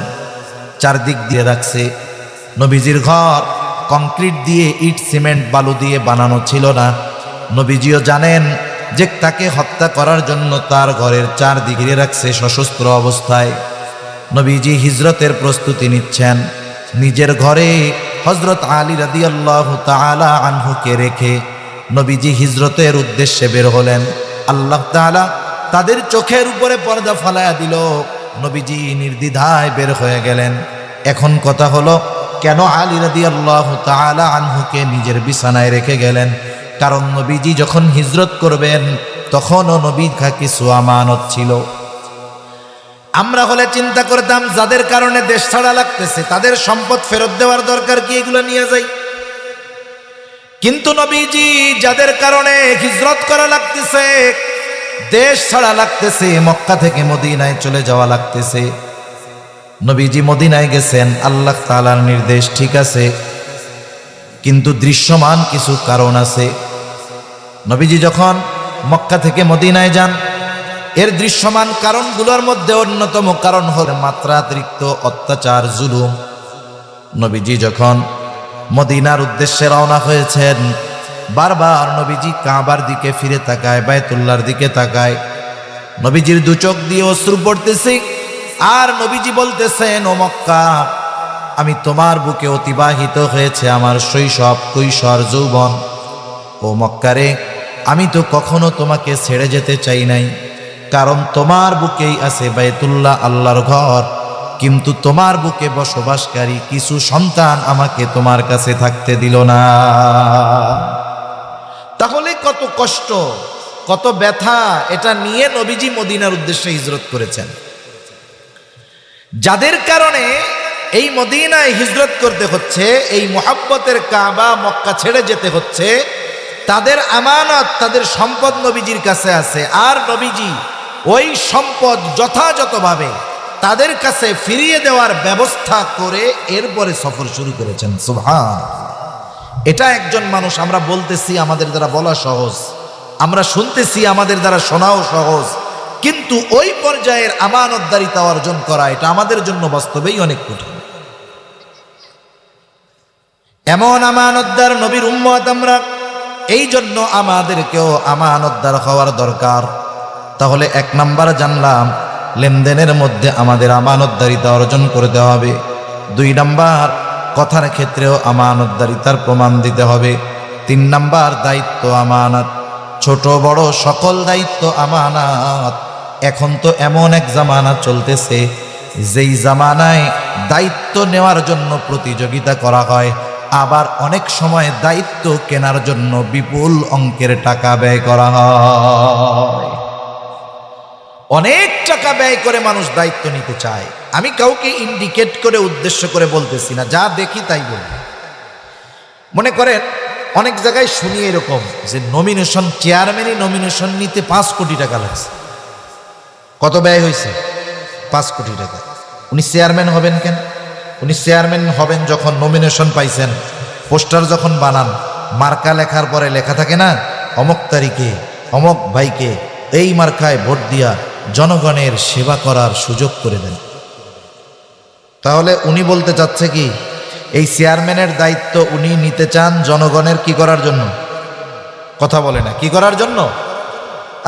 চারদিক দিয়ে রাখছে। নবীজির ঘর কংক্রিট দিয়ে, ইট সিমেন্ট বালু দিয়ে বানানো ছিল না। নবীজিও জানেন যে তাকে হত্যা করার জন্য তার ঘরের চারদিকে রাখছে সশস্ত্র অবস্থায়। নবীজি হিজরতের প্রস্তুতি নিচ্ছেন। নিজের ঘরে হযরত আলী রাদিয়াল্লাহু তাআলা আনহুকে রেখে নবীজি হিজরতের উদ্দেশ্যে বের হলেন। আল্লাহ তাআলা তাদের চোখের উপরে পর্দা ফালায়া দিল। নবীজি নির্দ্বিধায় বের হয়ে গেলেন। এখন কথা হলো, কেন আলী রাদিয়াল্লাহু তাআলা আনহুকে নিজের বিছানায় রেখে গেলেন? কারণ নবীজি যখন হিজরত করবেন তখনও নবীর কিছু আমানত ছিল। আমরা হলে চিন্তা করতাম, যাদের কারণে দেশ ছাড়া লাগতেছে তাদের সম্পদ ফেরত দেওয়ার দরকার কি, এগুলো নিয়ে যাই। কিন্তু নবীজি যাদের কারণে হিজরত করা লাগতেছে, দেশ ছাড়া লাগতেছে, মক্কা থেকে মদিনায় চলে যাওয়া লাগতেছে, নবীজি মদিনায় গেছেন আল্লাহ তাআলার নির্দেশ, ঠিক আছে, কিন্তু দৃশ্যমান কিছু কারণ আছে। নবীজি যখন মক্কা থেকে মদিনায় যান, এর দৃশ্যমান কারণগুলোর মধ্যে অন্যতম কারণ হল মাত্রাতিরিক্ত অত্যাচার, জুলুম। নবীজি যখন মদিনার উদ্দেশ্যে রওনা হয়েছেন, বারবার নবীজি কাবার দিকে ফিরে তাকায়, বায়তুল্লাহর দিকে তাকায়। নবীজির দু চোখ দিয়ে অশ্রু পড়তেছে, আর নবীজি বলতেছেন, ও মক্কা, আমি তোমার বুকে অতিবাহিত হয়েছে আমার শৈশব, কৈশোর, যৌবন। ও মক্কারে, আমি তো কখনো তোমাকে ছেড়ে যেতে চাই নাই, কারণ তোমার বুকেই আছে বায়তুল্লাহ, আল্লাহর ঘর। কিন্তু তোমার বুকে বসবাসকারী কিছু সন্তান আমাকে তোমার কাছে থাকতে দিল না। তাহলে কত কষ্ট, কত ব্যথা, এটা নিয়ে নবীজি মদিনার উদ্দেশ্যে হিজরত করেছেন। যাদের কারণে এই মদিনায় হিজরত করতে হচ্ছে, এই মুহাব্বতের কাবা মক্কা ছেড়ে যেতে হচ্ছে, তাদের আমানত, তাদের সম্পদ নবীজির কাছে আছে। আর নবীজি ওই সম্পদ যথাযথভাবে তাদের কাছে ফিরিয়ে দেওয়ার ব্যবস্থা করে এরপরে সফর শুরু করেছেন। সুবহান। এটা একজন মানুষ, আমরা বলতেছি আমাদের দ্বারা বলা সহজ, আমরা শুনতেছি আমাদের দ্বারা শোনাও সহজ, কিন্তু ওই পর্যায়ের আমানতদারিতা অর্জন করা, এটা আমাদের জন্য বাস্তবেই অনেক কঠিন। এমন আমানতদার নবীর উম্মত আমরা, এই জন্য আমাদেরকেও আমানতদার হওয়ার দরকার। তাহলে এক নাম্বার জানলাম, লেনদেনের মধ্যে আমাদের আমানতদারিতা অর্জন করতে হবে। 2 নাম্বার, কথার ক্ষেত্রেও আমানতদারিতার প্রমাণ দিতে হবে। 3 নাম্বার, দায়িত্ব আমানত, ছোট বড় সকল দায়িত্ব আমানত। এখন তো এমন এক জামানা চলতেছে, যেই জামানায় দায়িত্ব নেওয়ার জন্য প্রতিযোগিতা করা হয়, আবার অনেক সময় দায়িত্ব কেনার জন্য বিপুল অঙ্কের টাকা ব্যয় করা হয়। অনেক টাকা ব্যয় করে মানুষ দায়িত্ব নিতে চায়। আমি কাউকে ইন্ডিকেট করে উদ্দেশ্য করে বলতেছি না, যা দেখি তাই বলি। মনে করেন অনেক জায়গায় শুনি এরকম যে নমিনেশন, চেয়ারম্যানই নমিনেশন নিতে 5 কোটি টাকা লাগছে। কত ব্যয় হয়েছে? 5 কোটি টাকা। উনি চেয়ারম্যান হবেন কেন? উনি চেয়ারম্যান হবেন যখন নমিনেশন পাইছেন, পোস্টার যখন বানান, মার্কা লেখার পরে লেখা থাকে না, অমক তারিখে অমক ভাইকে এই মার্কায় ভোট দিয়া জনগণের সেবা করার সুযোগ করে দেন। তাহলে উনি বলতে চাচ্ছে কি, এই চেয়ারম্যানের দায়িত্ব উনি নিতে চান জনগণের কি করার জন্য? কথা বলে না, কি করার জন্য?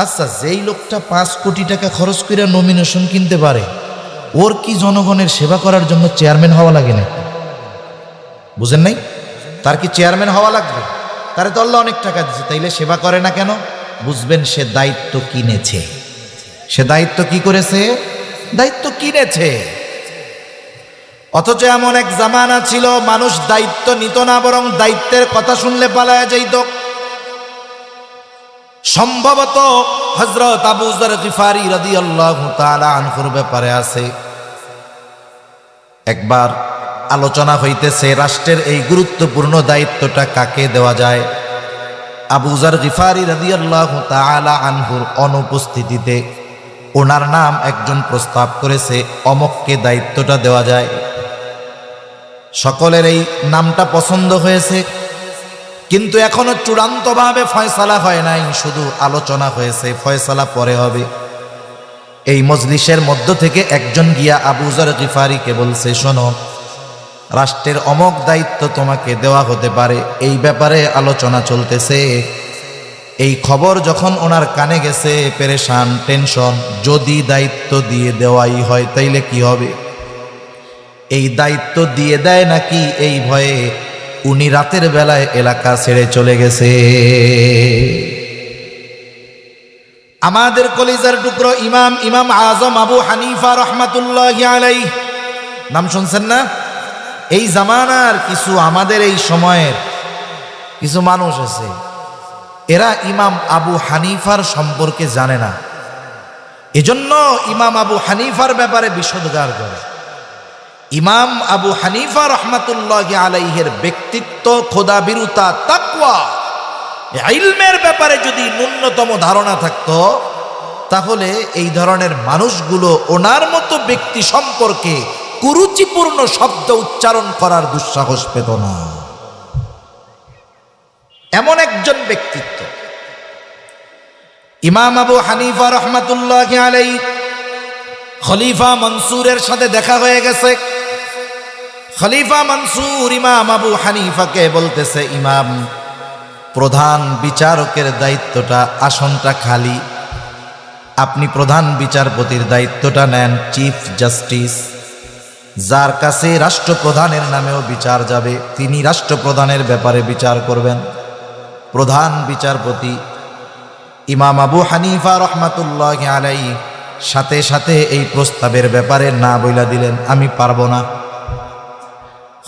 আচ্ছা, যেই লোকটা 5 কোটি টাকা খরচ করে নমিনেশন কিনতে পারে, ওর কি জনগণের সেবা করার জন্য চেয়ারম্যান হওয়া লাগে না? বুঝেন নাই? তার কি চেয়ারম্যান হওয়া লাগবে? তারে তো আল্লাহ অনেক টাকা দিচ্ছে, তাইলে সেবা করে না কেন? বুঝবেন, সে দায়িত্ব কিনেছে। সে দায়িত্ব কি করেছে? দায়িত্ব কিনেছে। অথচ এমন এক জামানা ছিল, মানুষ দায়িত্ব নিত না, বরং দায়িত্বের কথা শুনলে পালায়া যাইত। সম্ভবত হযরত আবু যর গিফারি রাদিয়াল্লাহু তাআলা আনহুর ব্যাপারে আছে। একবার আলোচনা হইতেছে রাষ্ট্রের এই গুরুত্বপূর্ণ দায়িত্বটা কাকে দেওয়া যায়। আবু যর গিফারি রাদিয়াল্লাহু তাআলা আনহুর অনুপস্থিতিতে ওনার নাম একজন প্রস্তাব করেছে, অমককে দায়িত্বটা দেওয়া যায়। সকলের এই নামটা পছন্দ হয়েছে, কিন্তু এখনো চূড়ান্তভাবে ফয়সালা হয় নাই, শুধু আলোচনা হয়েছে, ফয়সালা পরে হবে। এই মজলিসের মধ্য থেকে একজন গিয়া আবু যর গিফারিকে বলছে, শোনো, রাষ্ট্রের অমক দায়িত্ব তোমাকে দেওয়া হতে পারে, এই ব্যাপারে আলোচনা চলতেছে। এই খবর যখন ওনার কানে গেছে, পেরেশান, টেনশন, যদি দায়িত্ব দিয়ে দেওয়াই হয় তাইলে কি হবে? এই দায়িত্ব দিয়ে দেয় নাকি এই ভয়ে উনি রাতের বেলায় এলাকা ছেড়ে চলে গেছে। আমাদের কলিজার টুকরো ইমাম আজম আবু হানিফা রহমাতুল্লাহি আলাইহি, নাম শুনছেন না? এই জামানার কিছু, আমাদের এই সময়ের কিছু মানুষ আছে, এরা ইমাম আবু হানিফার সম্পর্কে জানে না, এজন্য ইমাম আবু হানিফার ব্যাপারে বিশদগার করে। ইমাম আবু হানিফা রহমাতুল্লাহি আলাইহির ব্যক্তিত্ব, খোদাভীরুতা, তাকওয়া, ইলমের ব্যাপারে যদি ন্যূনতম ধারণা থাকতো, তাহলে এই ধরনের মানুষগুলো ওনার মতো ব্যক্তি সম্পর্কে কুরুচিপূর্ণ শব্দ উচ্চারণ করার দুঃসাহস পেত না। এমন একজন ব্যক্তিত্ব ইমাম আবু হানিফা রহমাতুল্লাহি আলাইহি। খলিফা মনসুরের সাথে দেখা হয়ে গেছে। খলিফা মনসুর ইমাম আবু হানিফাকে বলতেছে, ইমাম, প্রধান বিচারকের দায়িত্বটা, আসনটা খালি, আপনি প্রধান বিচারপতির দায়িত্বটা নেন। চিফ জাস্টিস, যার কাছে রাষ্ট্রপ্রধানের নামেও বিচার যাবে, তিনি রাষ্ট্রপ্রধানের ব্যাপারে বিচার করবেন। প্রধান বিচারপতি ইমাম আবু হানিফা রহমাতুল্লাহি আলাইহি সাথে সাথে এই প্রস্তাবের ব্যাপারে না বইলা দিলেন, আমি পারবো না।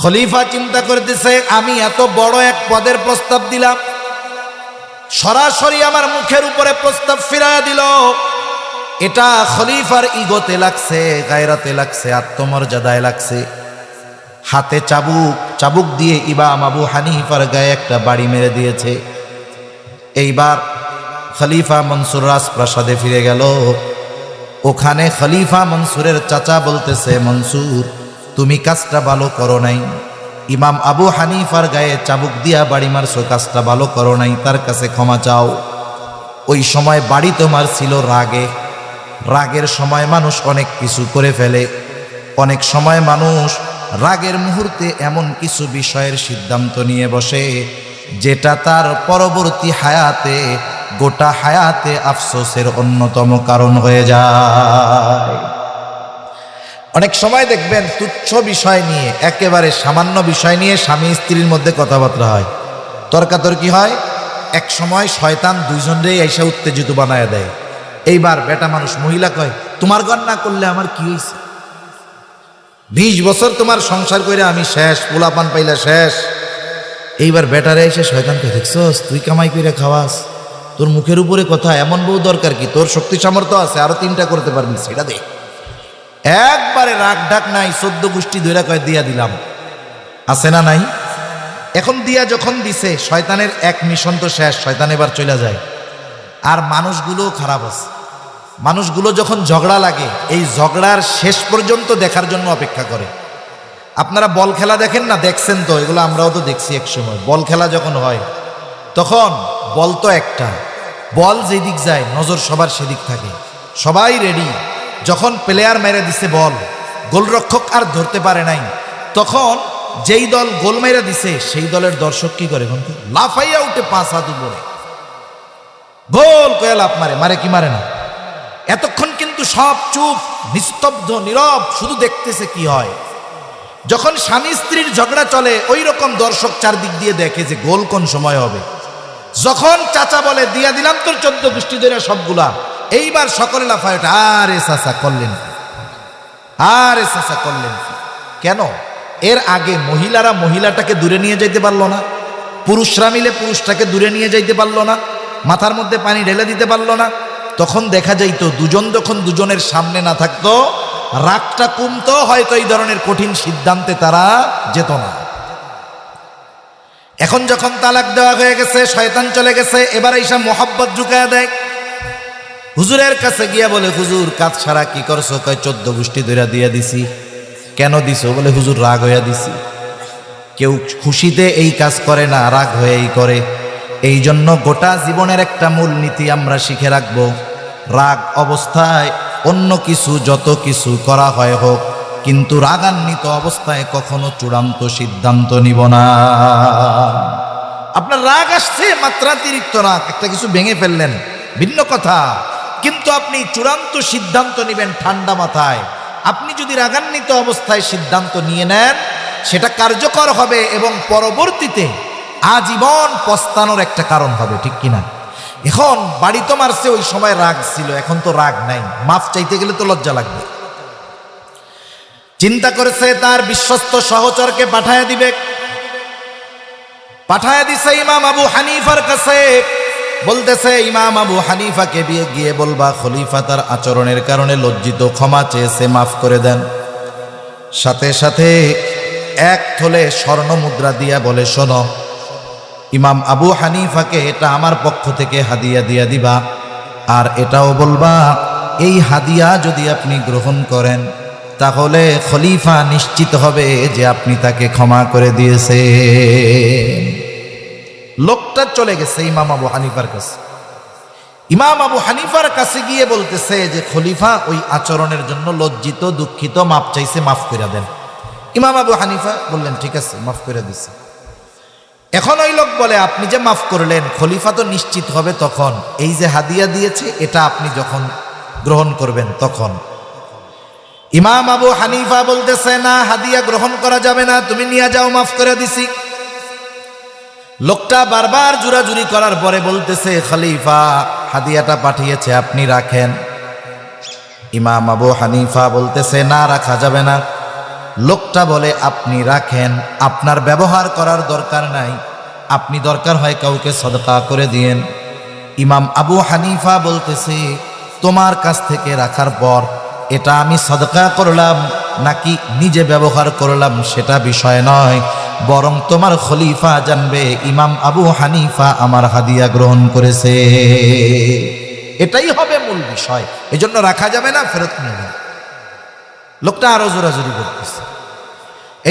খলিফা চিন্তা করতেছে, আমি এত বড় এক পদের প্রস্তাব দিলাম, সরাসরি আমার মুখের উপরে প্রস্তাব ফিরাইয়া দিল। এটা খলিফার ইগোতে লাগছে, গায়রাতে লাগছে, আত্মমর্যাদায় লাগছে। হাতে চাবুক দিয়ে ইমাম আবু হানিফার গায়ে একটা বাড়ি মেরে দিয়েছে। এইবার খলিফা মনসুর রাজপ্রাসাদে ফিরে গেল। ওখানে খলিফা মনসুরের চাচা বলতেছে, মনসুর, তুমি কাজটা ভালো করো নাই, ইমাম আবু হানিফার গায়ে চাবুক দিয়া বাড়ি মারছো, কাজটা ভালো করো নাই, তার কাছে ক্ষমা চাও। ওই সময় বাড়ি তোমার ছিল রাগে, রাগের সময় মানুষ অনেক কিছু করে ফেলে। অনেক সময় মানুষ রাগের মুহূর্তে এমন কিছু বিষয়ের সিদ্ধান্ত নিয়ে বসে, যেটা তার পরবর্তী হায়াতে, গোটা হায়াতে আফসোসের অন্যতম কারণ হয়ে যায়। অনেক সময় দেখবেন তুচ্ছ বিষয় নিয়ে, একেবারে সামান্য বিষয় নিয়ে স্বামী স্ত্রীর মধ্যে কথাবার্তা হয়, তর্কাতর্কি হয়। এক সময় শয়তান দুইজনরেই এসে উত্তেজিত বানায় দেয়। এইবার বেটা মানুষ মহিলা কয়, তোমার ঘর না করলে আমার কি হয়েছে? 20 বছর তোমার সংসার করে আমি শেষ, পোলাপান পাইলা শেষ। এইবার বেটারে এসে শয়তানকে, দেখছস তুই কামাই করে খাওয়াস, তোর মুখের উপরে কথা, এমন বউ দরকার কি? তোর শক্তি সামর্থ্য আছে, আরো 3টা করতে পারবি, সেটা দে। একবারে রাগ ঢাক নাই, 14 গোষ্ঠী ধরে কয় দিয়া দিলাম, আছে না নাই? এখন দিয়া যখন দিছে, শয়তানের এক মিশন তো শেষ, শয়তান এবার চলে যায়। আর মানুষগুলো খারাপ আছে। মানুষগুলো যখন ঝগড়া লাগে, এই ঝগড়ার শেষ পর্যন্ত দেখার জন্য অপেক্ষা করে। আপনারা বল খেলা দেখেন না? দেখছেন তো, এগুলো আমরাও তো দেখছি। এক সময় বল খেলা যখন হয়, তখন বল তো একটা, বল যেদিক যায় নজর সবার সেদিক থাকে, সবাই রেডি। যখন প্লেয়ার মেরে দিছে বল, গোলরক্ষক আর ধরতে পারে নাই, তখন যেই দল গোল মেরে দিছে সেই দলের দর্শক কি করে? লাফাইয়া উঠে 5 হাত উপরে, গোল কয়ে লাফ মারে, মারে কি মারে না? এতক্ষণ কিন্তু সব চুপ, নিস্তব্ধ, নীরব, শুধু দেখতেছে কি হয়। যখন স্বামী স্ত্রীর ঝগড়া চলে, ওই রকম দর্শক চারদিক দিয়ে দেখে যে গোল কোন সময় হবে। যখন চাচা বলে দিয়া দিলাম তোর 14 গোষ্ঠী ধরে সবগুলা, এইবার সকলে লাফায় ওঠে, আরে চাচা করলেন, আরে চাচা করলেন। কেন? এর আগে মহিলারা মহিলাটাকে দূরে নিয়ে যাইতে পারলো না, পুরুষরা মিলে পুরুষটাকে দূরে নিয়ে যাইতে পারলো না, মাথার মধ্যে পানি ঢেলে দিতে পারলো না। তখন দেখা যাইতো দুজন যখন দুজনের সামনে না থাকতো, রাগটা কমতো, হয়তো এই ধরনের কঠিন সিদ্ধান্তে তারা যেত না। এখন যখন তালাক দেওয়া হয়ে গেছে, শয়তান চলে গেছে, এবার এইসব মোহাব্বত ঢুকায়া দেয়। হুজুরের কাছে গিয়া বলে, হুজুর কাজ ছাড়া কি করছো? কয় 14 গোষ্ঠী ধরে দিয়া দিছি। কেন দিছো? বলে হুজুর রাগ হইয়া দিছি। কেউ খুশিতে এই কাজ করে না, রাগ হয়েই করে। এই জন্য গোটা জীবনের একটা মূলনীতি আমরা শিখে রাখব, রাগ অবস্থায় অন্য কিছু যত কিছু করা হয় হোক, কিন্তু রাগান্বিত অবস্থায় কখনো চূড়ান্ত সিদ্ধান্ত নিব না। আপনার রাগ আসছে, মাত্রাতিরিক্ত রাগ, একটা কিছু ভেঙে ফেললেন, ভিন্ন কথা, কিন্তু আপনি চূড়ান্ত সিদ্ধান্ত নেবেন ঠান্ডা মাথায়। আপনি যদি রাগান্বিত অবস্থায় সিদ্ধান্ত নিয়ে নেন, সেটা কার্যকর হবে এবং পরবর্তীতে আজীবন পস্তানোর একটা কারণ হবে, ঠিক কিনা? এখন বাড়ি তো মারছে, ওই সময় রাগ ছিল, এখন তো রাগ নাই, মাফ চাইতে গেলে তো লজ্জা লাগবে। চিন্তা করেছে তার বিশ্বস্ত সহচরকে পাঠায় দিবে, পাঠায় দিছে ইমাম আবু হানিফার কাছে। বলতেছে ইমাম আবু হানিফাকে গিয়ে বলবা খলিফা তার আচরণের কারণে লজ্জিত, ক্ষমা চেয়েছে, মাফ করে দেন। সাথে সাথে এক থলে স্বর্ণ মুদ্রা দিয়া বলে, শোনো, ইমাম আবু হানিফাকে এটা আমার পক্ষ থেকে হাদিয়া দিয়া দিবা, আর এটাও বলবা এই হাদিয়া যদি আপনি গ্রহণ করেন তাহলে খলিফা নিশ্চিত হবে যে আপনি তাকে ক্ষমা করে দিয়েছে। লোকটা চলে গেছে ইমাম আবু হানিফার কাছে। ইমাম আবু হানিফার কাছে গিয়ে বলতেছে যে খলিফা ওই আচরণের জন্য লজ্জিত, দুঃখিত, মাপ চাইছে, মাফ করে দেন। ইমাম আবু হানিফা বললেন ঠিক আছে, মাফ করে দিছে। এখন ওই লোক বলে, আপনি যে মাফ করলেন, খলিফা তো নিশ্চিত হবে তখন এই যে হাদিয়া দিয়েছে এটা আপনি যখন গ্রহণ করবেন তখন। ইমাম আবু হানিফা বলতেছে, না, হাদিয়া গ্রহণ করা যাবে না, তুমি নিয়ে যাও, মাফ করে দিছি। লোকটা বারবার জোরাজুরি করার পরে বলতেছে, খলিফা হাদিয়াটা পাঠিয়েছে, আপনি রাখেন। ইমাম আবু হানিফা বলতেছে, না, রাখা যাবে না। লোকটা বলে, আপনি রাখেন, আপনার ব্যবহার করার দরকার নাই, আপনি দরকার হয় কাউকে সদকা করে দিয়েন। ইমাম আবু হানিফা বলতেছে, তোমার কাছ থেকে রাখার পর এটা আমি সদকা করলাম নাকি নিজে ব্যবহার করলাম সেটা বিষয় নয়, বরং তোমার খলিফা জানবে ইমাম আবু হানিফা আমার হাদিয়া গ্রহণ করেছে, এটাই হবে মূল বিষয়। এজন্য রাখা যাবে না, ফেরত নেবেন। লোকটা আরো জোরাজোরি করতেছে।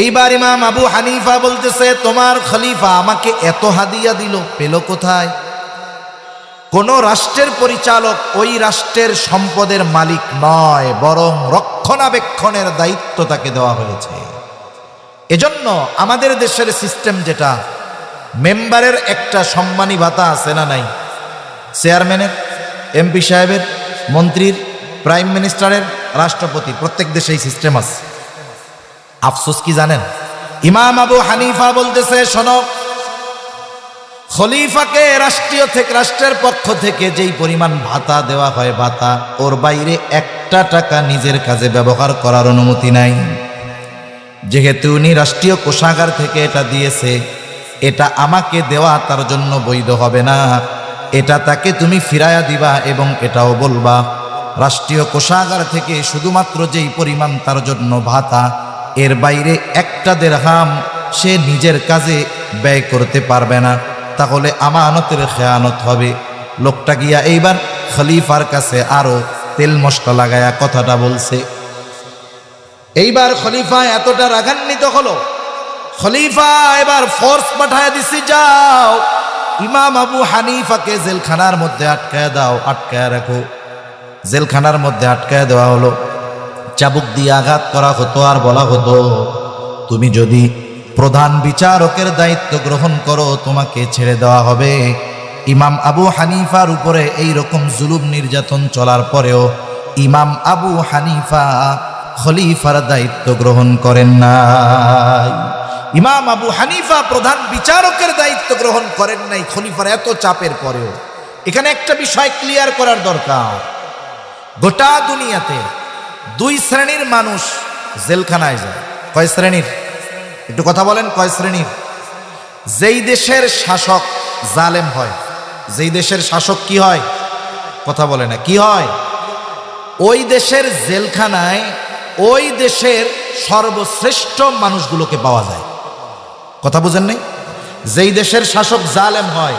এইবার ইমাম আবু হানিফা বলতেছে, তোমার খলিফা আমাকে এত হাদিয়া দিল, পেল কোথায়? কোন রাষ্ট্রের পরিচালক ওই রাষ্ট্রের সম্পদের মালিক নয়, বরং রক্ষণাবেক্ষণের দায়িত্ব তাকে দেওয়া হয়েছে। এজন্য আমাদের দেশের সিস্টেম যেটা, মেম্বারের একটা সম্মানী ভাতা আছে না নাই? চেয়ারম্যানের, এমপি সাহেবের, মন্ত্রীর, প্রাইম মিনিস্টারের, রাষ্ট্রপতির, প্রত্যেক দেশে এই সিস্টেম আছে। আফসোস কি জানেন? ইমাম আবু হানিফা বলতেছে, শোনো, খলিফাকে রাষ্ট্রের পক্ষ থেকে যেই পরিমাণ ভাতা দেওয়া হয়, ভাতা, ওর বাইরে একটা টাকা নিজের কাজে ব্যবহার করার অনুমতি নাই। যেহেতু উনি রাষ্ট্রীয় কোষাগার থেকে এটা দিয়েছে, এটা আমাকে দেওয়া তার জন্য বৈধ হবে না, এটা তাকে তুমি ফিরায়া দিবা এবং এটাও বলবা রাষ্ট্রীয় কোষাগার থেকে শুধুমাত্র যেই পরিমাণ তার জন্য ভাতা, এর বাইরে একটা দেরহাম সে নিজের কাজে ব্যয় করতে পারবে না, তাহলে আমানতের খেয়ানত হবে। লোকটা গিয়া এইবার খলিফার কাছে আরো তেল মশলা লাগায়া কথাটা বলছে। এইবার খলিফা এতটা রাগান্বিত হলো, খলিফা এবার ফোর্স পাঠায় দিছি, যাও ইমাম আবু হানিফাকে জেলখানার মধ্যে আটকায় দাও, আটকায় রাখো। জেলখানার মধ্যে আটকায় দেওয়া হলো, চাবুক দিয়ে আঘাত করা হতো, আর বলা হতো তুমি যদি প্রধান বিচারকের দায়িত্ব গ্রহণ করো তোমাকে ছেড়ে দেওয়া হবে। ইমাম আবু হানিফার উপরে এই রকম জুলুম নির্যাতন চলার পরেও ইমাম আবু হানিফা খলিফার দায়িত্ব গ্রহণ করেন নাই। ইমাম আবু হানিফা প্রধান বিচারকের দায়িত্ব গ্রহণ করেন নাই খলিফার এত চাপের পরেও। এখানে একটা বিষয় ক্লিয়ার করার দরকার, গোটা দুনিয়াতে দুই শ্রেণীর মানুষ জেলখানায় যায়। কয় শ্রেণীর? একটু কথা বলেন, কয় শ্রেণীর? যেই দেশের শাসক জালেম হয়, যেই দেশের শাসক কি হয়, কথা বলে না, কি হয়, ওই দেশের জেলখানায় ওই দেশের সর্বশ্রেষ্ঠ মানুষগুলোকে পাওয়া যায়। কথা বুঝেন নাই? যেই দেশের শাসক জালেম হয়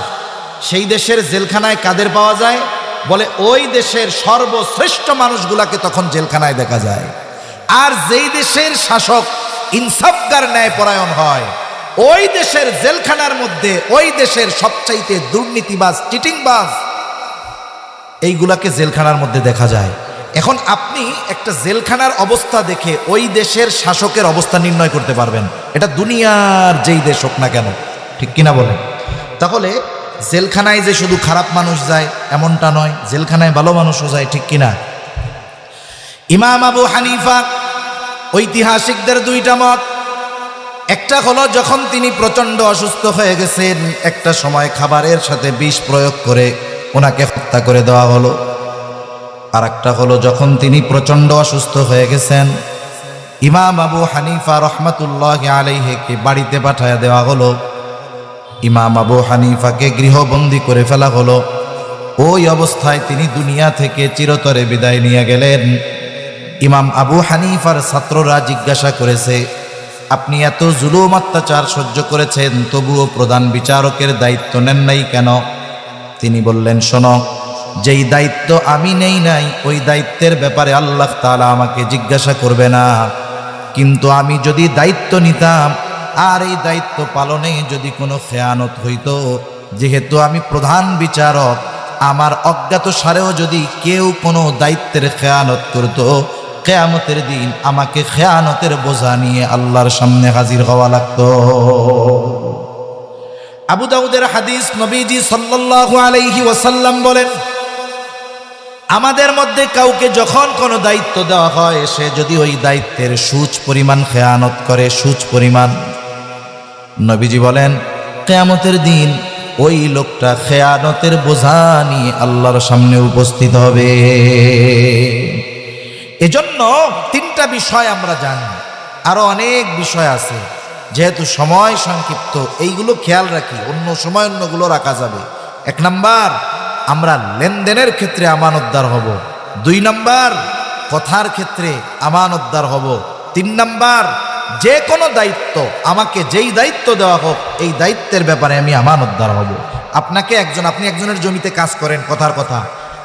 সেই দেশের জেলখানায় কাদের পাওয়া যায়? বলে ওই দেশের সর্বশ্রেষ্ঠ মানুষগুলাকে তখন জেলখানায় দেখা যায়। আর যেই দেশের শাসক ইনসাফগার ন্যায়পরায়ণ হয় ওই দেশের জেলখানার মধ্যে ওই দেশের সবচাইতে দুর্নীতিবাজ, চিটিংবাজ, এইগুলাকে জেলখানার মধ্যে দেখা যায়। এখন আপনি একটা জেলখানার অবস্থা দেখে ওই দেশের শাসকের অবস্থা নির্ণয় করতে পারবেন, এটা দুনিয়ার যেই দেশ হোক না কেন, ঠিক কিনা বলেন? তাহলে জেলখানায় যে শুধু খারাপ মানুষ যায় এমনটা নয়, জেলখানায় ভালো মানুষও যায়, ঠিক কিনা? ইমাম আবু হানিফা, ঐতিহাসিকদের দুইটা মত। একটা হলো যখন তিনি প্রচণ্ড অসুস্থ হয়ে গেছেন, একটা সময় খাবারের সাথে বিষ প্রয়োগ করে ওনাকে হত্যা করে দেওয়া হলো। আর একটা হলো যখন তিনি প্রচণ্ড অসুস্থ হয়ে গেছেন, ইমাম আবু হানিফা রহমাতুল্লাহি আলাইহিকে বাড়িতে পাঠায় দেওয়া হলো। ইমাম আবু হানিফাকে গৃহবন্দী করে ফেলা হলো। ওই অবস্থায় তিনি দুনিয়া থেকে চিরতরে বিদায় নিয়ে গেলেন। ইমাম আবু হানিফার ছাত্ররা জিজ্ঞাসা করেছে, আপনি এত জুলুম অত্যাচার সহ্য করেছেন, তবুও প্রধান বিচারকের দায়িত্ব নেন নাই কেন? তিনি বললেন, শোনো, যেই দায়িত্ব আমি নেই নাই ওই দায়িত্বের ব্যাপারে আল্লাহ তাআলা আমাকে জিজ্ঞাসা করবে না, কিন্তু আমি যদি দায়িত্ব নিতাম আর এই দায়িত্ব পালনে যদি কোনো খেয়ানত হইতো, যেহেতু আমি প্রধান বিচারক, আমার অজ্ঞাত সারেও যদি কেউ কোনো দায়িত্বের খেয়ানত করত, কিয়ামতের দিন আমাকে খেয়ানতের বোঝা নিয়ে আল্লাহর সামনে হাজির হওয়া লাগতো। আবু দাউদের হাদিস, নবীজি সাল্লাল্লাহু আলাইহি ওয়াসাল্লাম বলেন, আমাদের মধ্যে কাউকে যখন কোনো দায়িত্ব দেওয়া হয়, সে যদি ওই দায়িত্বের সুচ পরিমাণ খেয়ানত করে, সুচ পরিমাণ, নবীজি বলেন কিয়ামতের দিন ওই লোকটা খেয়ানতের বোঝা নিয়ে আল্লাহর সামনে উপস্থিত হবে। এজন্য তিনটা বিষয় আমরা জানি, আরো অনেক বিষয় আছে, যেহেতু সময় সংক্ষিপ্ত এইগুলো খেয়াল রাখি, অন্য সময় অন্যগুলো রাখা যাবে। 1 নাম্বার, আমরা লেনদেনের ক্ষেত্রে আমানতদার হব। 2 নাম্বার, কথার ক্ষেত্রে আমানতদার হব। 3 নাম্বার, যে কোনো দায়িত্ব, আমাকে যেই দায়িত্ব দেওয়া হোক এই দায়িত্বের ব্যাপারে আমি আমানতদার হব। আপনি একজনের জমিতে কাজ করেন, কথার কথা,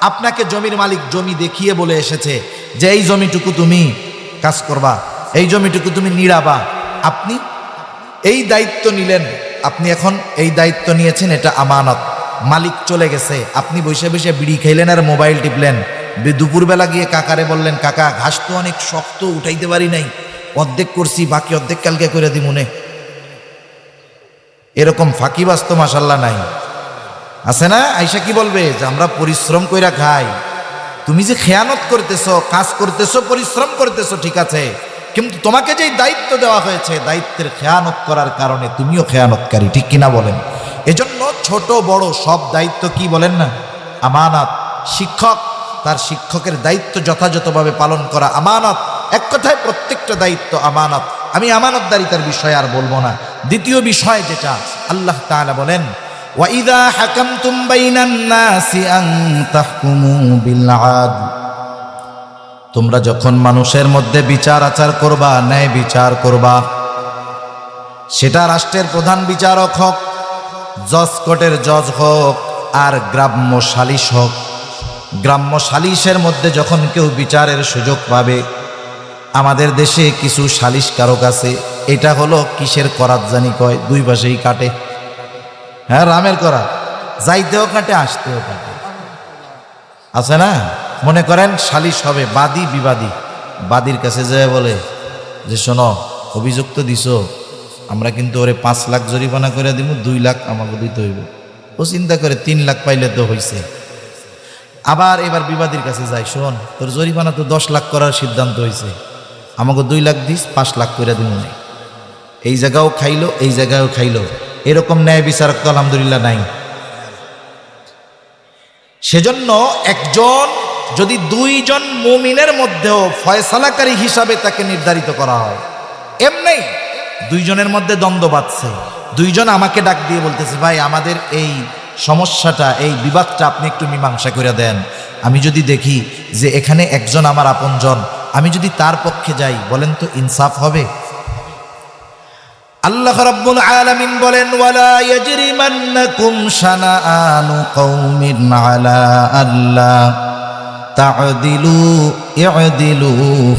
আপনাকে জমির মালিক জমি দেখিয়ে বলে এসেছে যে এই জমিটুকু তুমি কাজ করবা, এই জমিটুকু তুমি নিড়াবা, আপনি এই দায়িত্ব নিলেন, আপনি এখন এই দায়িত্ব নিয়েছেন, এটা আমানত। মালিক চলে গেছে, আপনি বসে বসে বিড়ি খাইলেন আর মোবাইল টিপলেন। দুপুরবেলা গিয়ে কাকারে বললেন, কাকা ঘাস তো অনেক শক্ত, উঠাইতে পারি নাই, অর্ধেক করছি, বাকি অর্ধেক কালকে করে দি মনে। এরকম ফাঁকিবাজ তো মাশাল্লাহ নাই, আছে না? আইসা কি বলবে যে আমরা পরিশ্রম কইরা খাই, তুমি যে খেয়ানত করতেছো, কাজ করতেছো, পরিশ্রম করতেছো, ঠিক আছে, কিন্তু তোমাকে যেই দায়িত্ব দেওয়া হয়েছে, দায়িত্বের খেয়ানত করার কারণে তুমিও খেয়ানতকারী, ঠিক কিনা বলেন? এজন্য ছোট বড় সব দায়িত্ব কি বলেন না, আমানত। শিক্ষক, তার শিক্ষকের দায়িত্ব যথাযথভাবে পালন করা আমানত। এক কথায় প্রত্যেকটা দায়িত্ব আমানত। আমি আমানতদারিতার বিষয় আর বলবো না। দ্বিতীয় বিষয় যেটা, আল্লাহ তাআলা বলেন, ওয়াইদা হাকামতুম বাইনান নাসি আন তাহকুমু বিল আদল, তোমরা যখন মানুষের মধ্যে বিচার আচার করবা, ন্যায় বিচার করবা, সেটা রাষ্ট্রের প্রধান বিচারক হোক, জজ কোর্টের জজ হোক, আর গ্রাম্য সালিশ হোক। গ্রাম্য সালিশের মধ্যে যখন কেউ বিচারের সুযোগ পাবে, আমাদের দেশে কিছু সালিশকারক আছে, এটা হলো কিসের করাত জানি কয়, 2 পাশেই কাটে। হ্যাঁ, রামের করাত, যাইতেও কাটে, আসতেও কাটে, আছে না? মনে করেন সালিশ হবে, বাদী বিবাদী, বাদীর কাছে যায় বলে যে শোনো, অভিযুক্ত দিছো, আমরা কিন্তু ওরে 5 লাখ জরিমানা করে দিব, 2 লাখ আমাকে দিতে হইব। ও চিন্তা করে 3 লাখ পাইলে তো হইছে। আবার এবার বিবাদীর কাছে যায়, শোন, তোর জরিমানা তো 10 লাখ করার সিদ্ধান্ত হয়েছে, আমাকে 2 লাখ দিস, 5 লাখ করে দিব না। এই জায়গাও খাইলো, এই জায়গাও খাইলো। এরকম ন্যায় বিচারক তো আলহামদুলিল্লাহ নাই। সেজন্য একজন যদি 2 জন মুমিনের মধ্যেও ফয়সালাকারী হিসাবে তাকে নির্ধারিত করা হয়, এমনি 2 জনের মধ্যে দ্বন্দ্ব বাঁধছে, 2 জন আমাকে ডাক দিয়ে বলতেছে, ভাই আমাদের এই সমস্যাটা, এই বিবাদটা আপনি একটু মীমাংসা করে দেন। আমি যদি দেখি যে এখানে একজন আমার আপনজন, আমি যদি তার পক্ষে যাই, বলেন তো ইনসাফ হবে? আল্লাহ রাব্বুল আলামিন বলেন, ওয়ালা ইয়াজরিমান্নাকুম শানাআনু কওমিন আলা আল্লা তা'দিলু ই'দিলু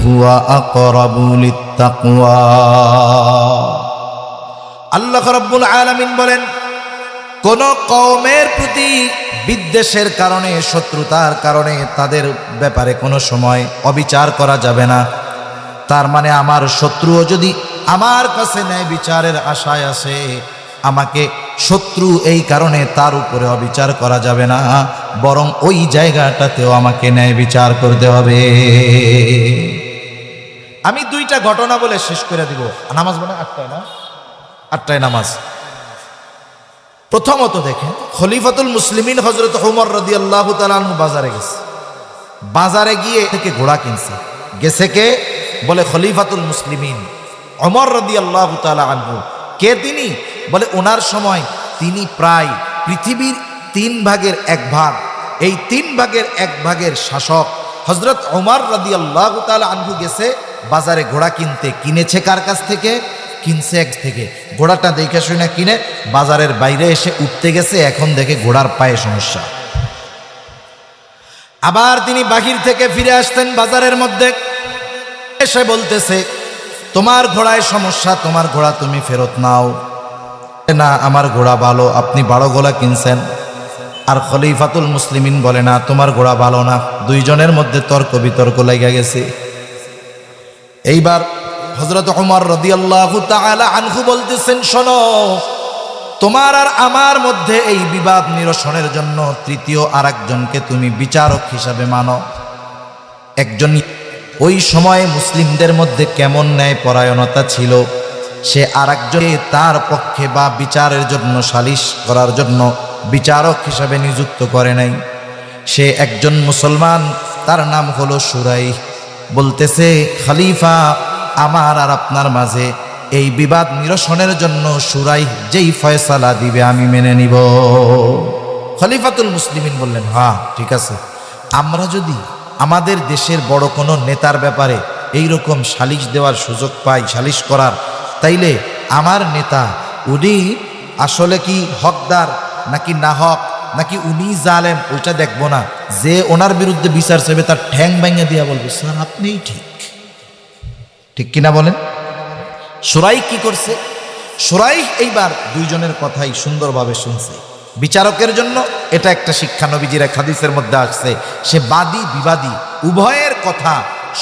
হুয়া আকরাবু লিত্তাকওয়া। আল্লাহ রাব্বুল আলামিন বলেন, কোন কওমের প্রতি বিদ্বেষের কারণে, শত্রুতার কারণে তাদের ব্যাপারে কোনো সময় অবিচার করা যাবে না। তার মানে আমার শত্রুও যদি আমার কাছে ন্যায় বিচারের আশায় আসে, আমাকে শত্রু এই কারণে তার উপরে অবিচার করা যাবে না, বরং ওই জায়গাটাতেও আমাকে ন্যায় বিচার করতে হবে। আমি দুইটা ঘটনা বলে শেষ করে দিব। নামাজ বলে 8টায় না, 8টায় নামাজ। প্রথমত দেখেন, খলিফাতুল মুসলিমিন হযরত ওমর রাদিয়াল্লাহু তাআলা আনহু বাজারে গেছে। বাজারে গিয়ে থেকে ঘোড়া কিনছে। গেছে কে? বলে খলিফাতুল মুসলিমিন ওমর রাদিয়াল্লাহু তাআলা আনহু। কে তিনি? বলে ওনার সময় তিনি প্রায় পৃথিবীর 3 ভাগের 1 ভাগ, এই 3 ভাগের 1 ভাগের শাসক হযরত ওমর রাদিয়াল্লাহু তাআলা আনহু গেছে বাজারে ঘোড়া কিনতে। কিনেছে কার কাছ থেকে? কিনছে এক থেকে। ঘোড়াটা দেখে শুনে কিনে বাজারের বাইরে এসে উঠতে গেছে, এখন দেখে ঘোড়ার পায়ে সমস্যা। আবার তিনি বাহির থেকে ফিরে আসতেন বাজারের মধ্যে, এসে বলতেছে, তোমার ঘোড়ায় সমস্যা, তোমার ঘোড়া তুমি ফেরত নাও। না, আমার ঘোড়া ভালো, আপনি বড় ঘোড়া কিনছেন। আর খলিফাতুল মুসলিমিন বলে, না, তোমার ঘোড়া ভালো না। দুইজনের মধ্যে তর্ক বিতর্ক লেগে গেছে। এইবার হযরত ওমর রাদিয়াল্লাহু তাআলা আনহু বলতেছেন, শোনো, তোমার আর আমার মধ্যে এই বিবাদ নিরসনের জন্য তৃতীয় আরেকজনকে তুমি বিচারক হিসাবে মানো। একজন, ওই সময়ে মুসলিমদের মধ্যে কেমন ন্যায় পরায়ণতা ছিল, সে আরেকজনকে তার পক্ষে বা বিচারের জন্য, সালিশ করার জন্য বিচারক হিসাবে নিযুক্ত করে নাই। সে একজন মুসলমান, তার নাম হলো সুরাইহ। বলতেছে, খলিফা, আমার আর আপনার মাঝে এই বিবাদ নিরসনের জন্য সুরাইহ যেই ফয়সালা দিবে আমি মেনে নিব। খলিফাতুল মুসলিমিন বললেন, হ্যাঁ ঠিক আছে, আমরা যদি আমাদের দেশের বড় কোনো নেতার ব্যাপারে এইরকম সালিশ দেওয়ার সুযোগ পাই, সালিশ করার, তাইলে আমার নেতা উনি আসলে কি হকদার নাকি না হক, নাকি উনি জালেম, ওইটা দেখবো না। যে ওনার বিরুদ্ধে বিচার চাইবে তার ঠ্যাং ভেঙে দিয়া বলবে, স্যার আপনিই ঠিক। ঠিক কিনা বলেন? সুরাইহ কি করছে? সুরাইহ এইবার দুইজনের কথাই সুন্দরভাবে শুনছে। বিচারকের জন্য এটা একটা শিক্ষা, নবীজির এক হাদিসের মধ্যে আসছে, সে বাদী বিবাদী উভয়ের কথা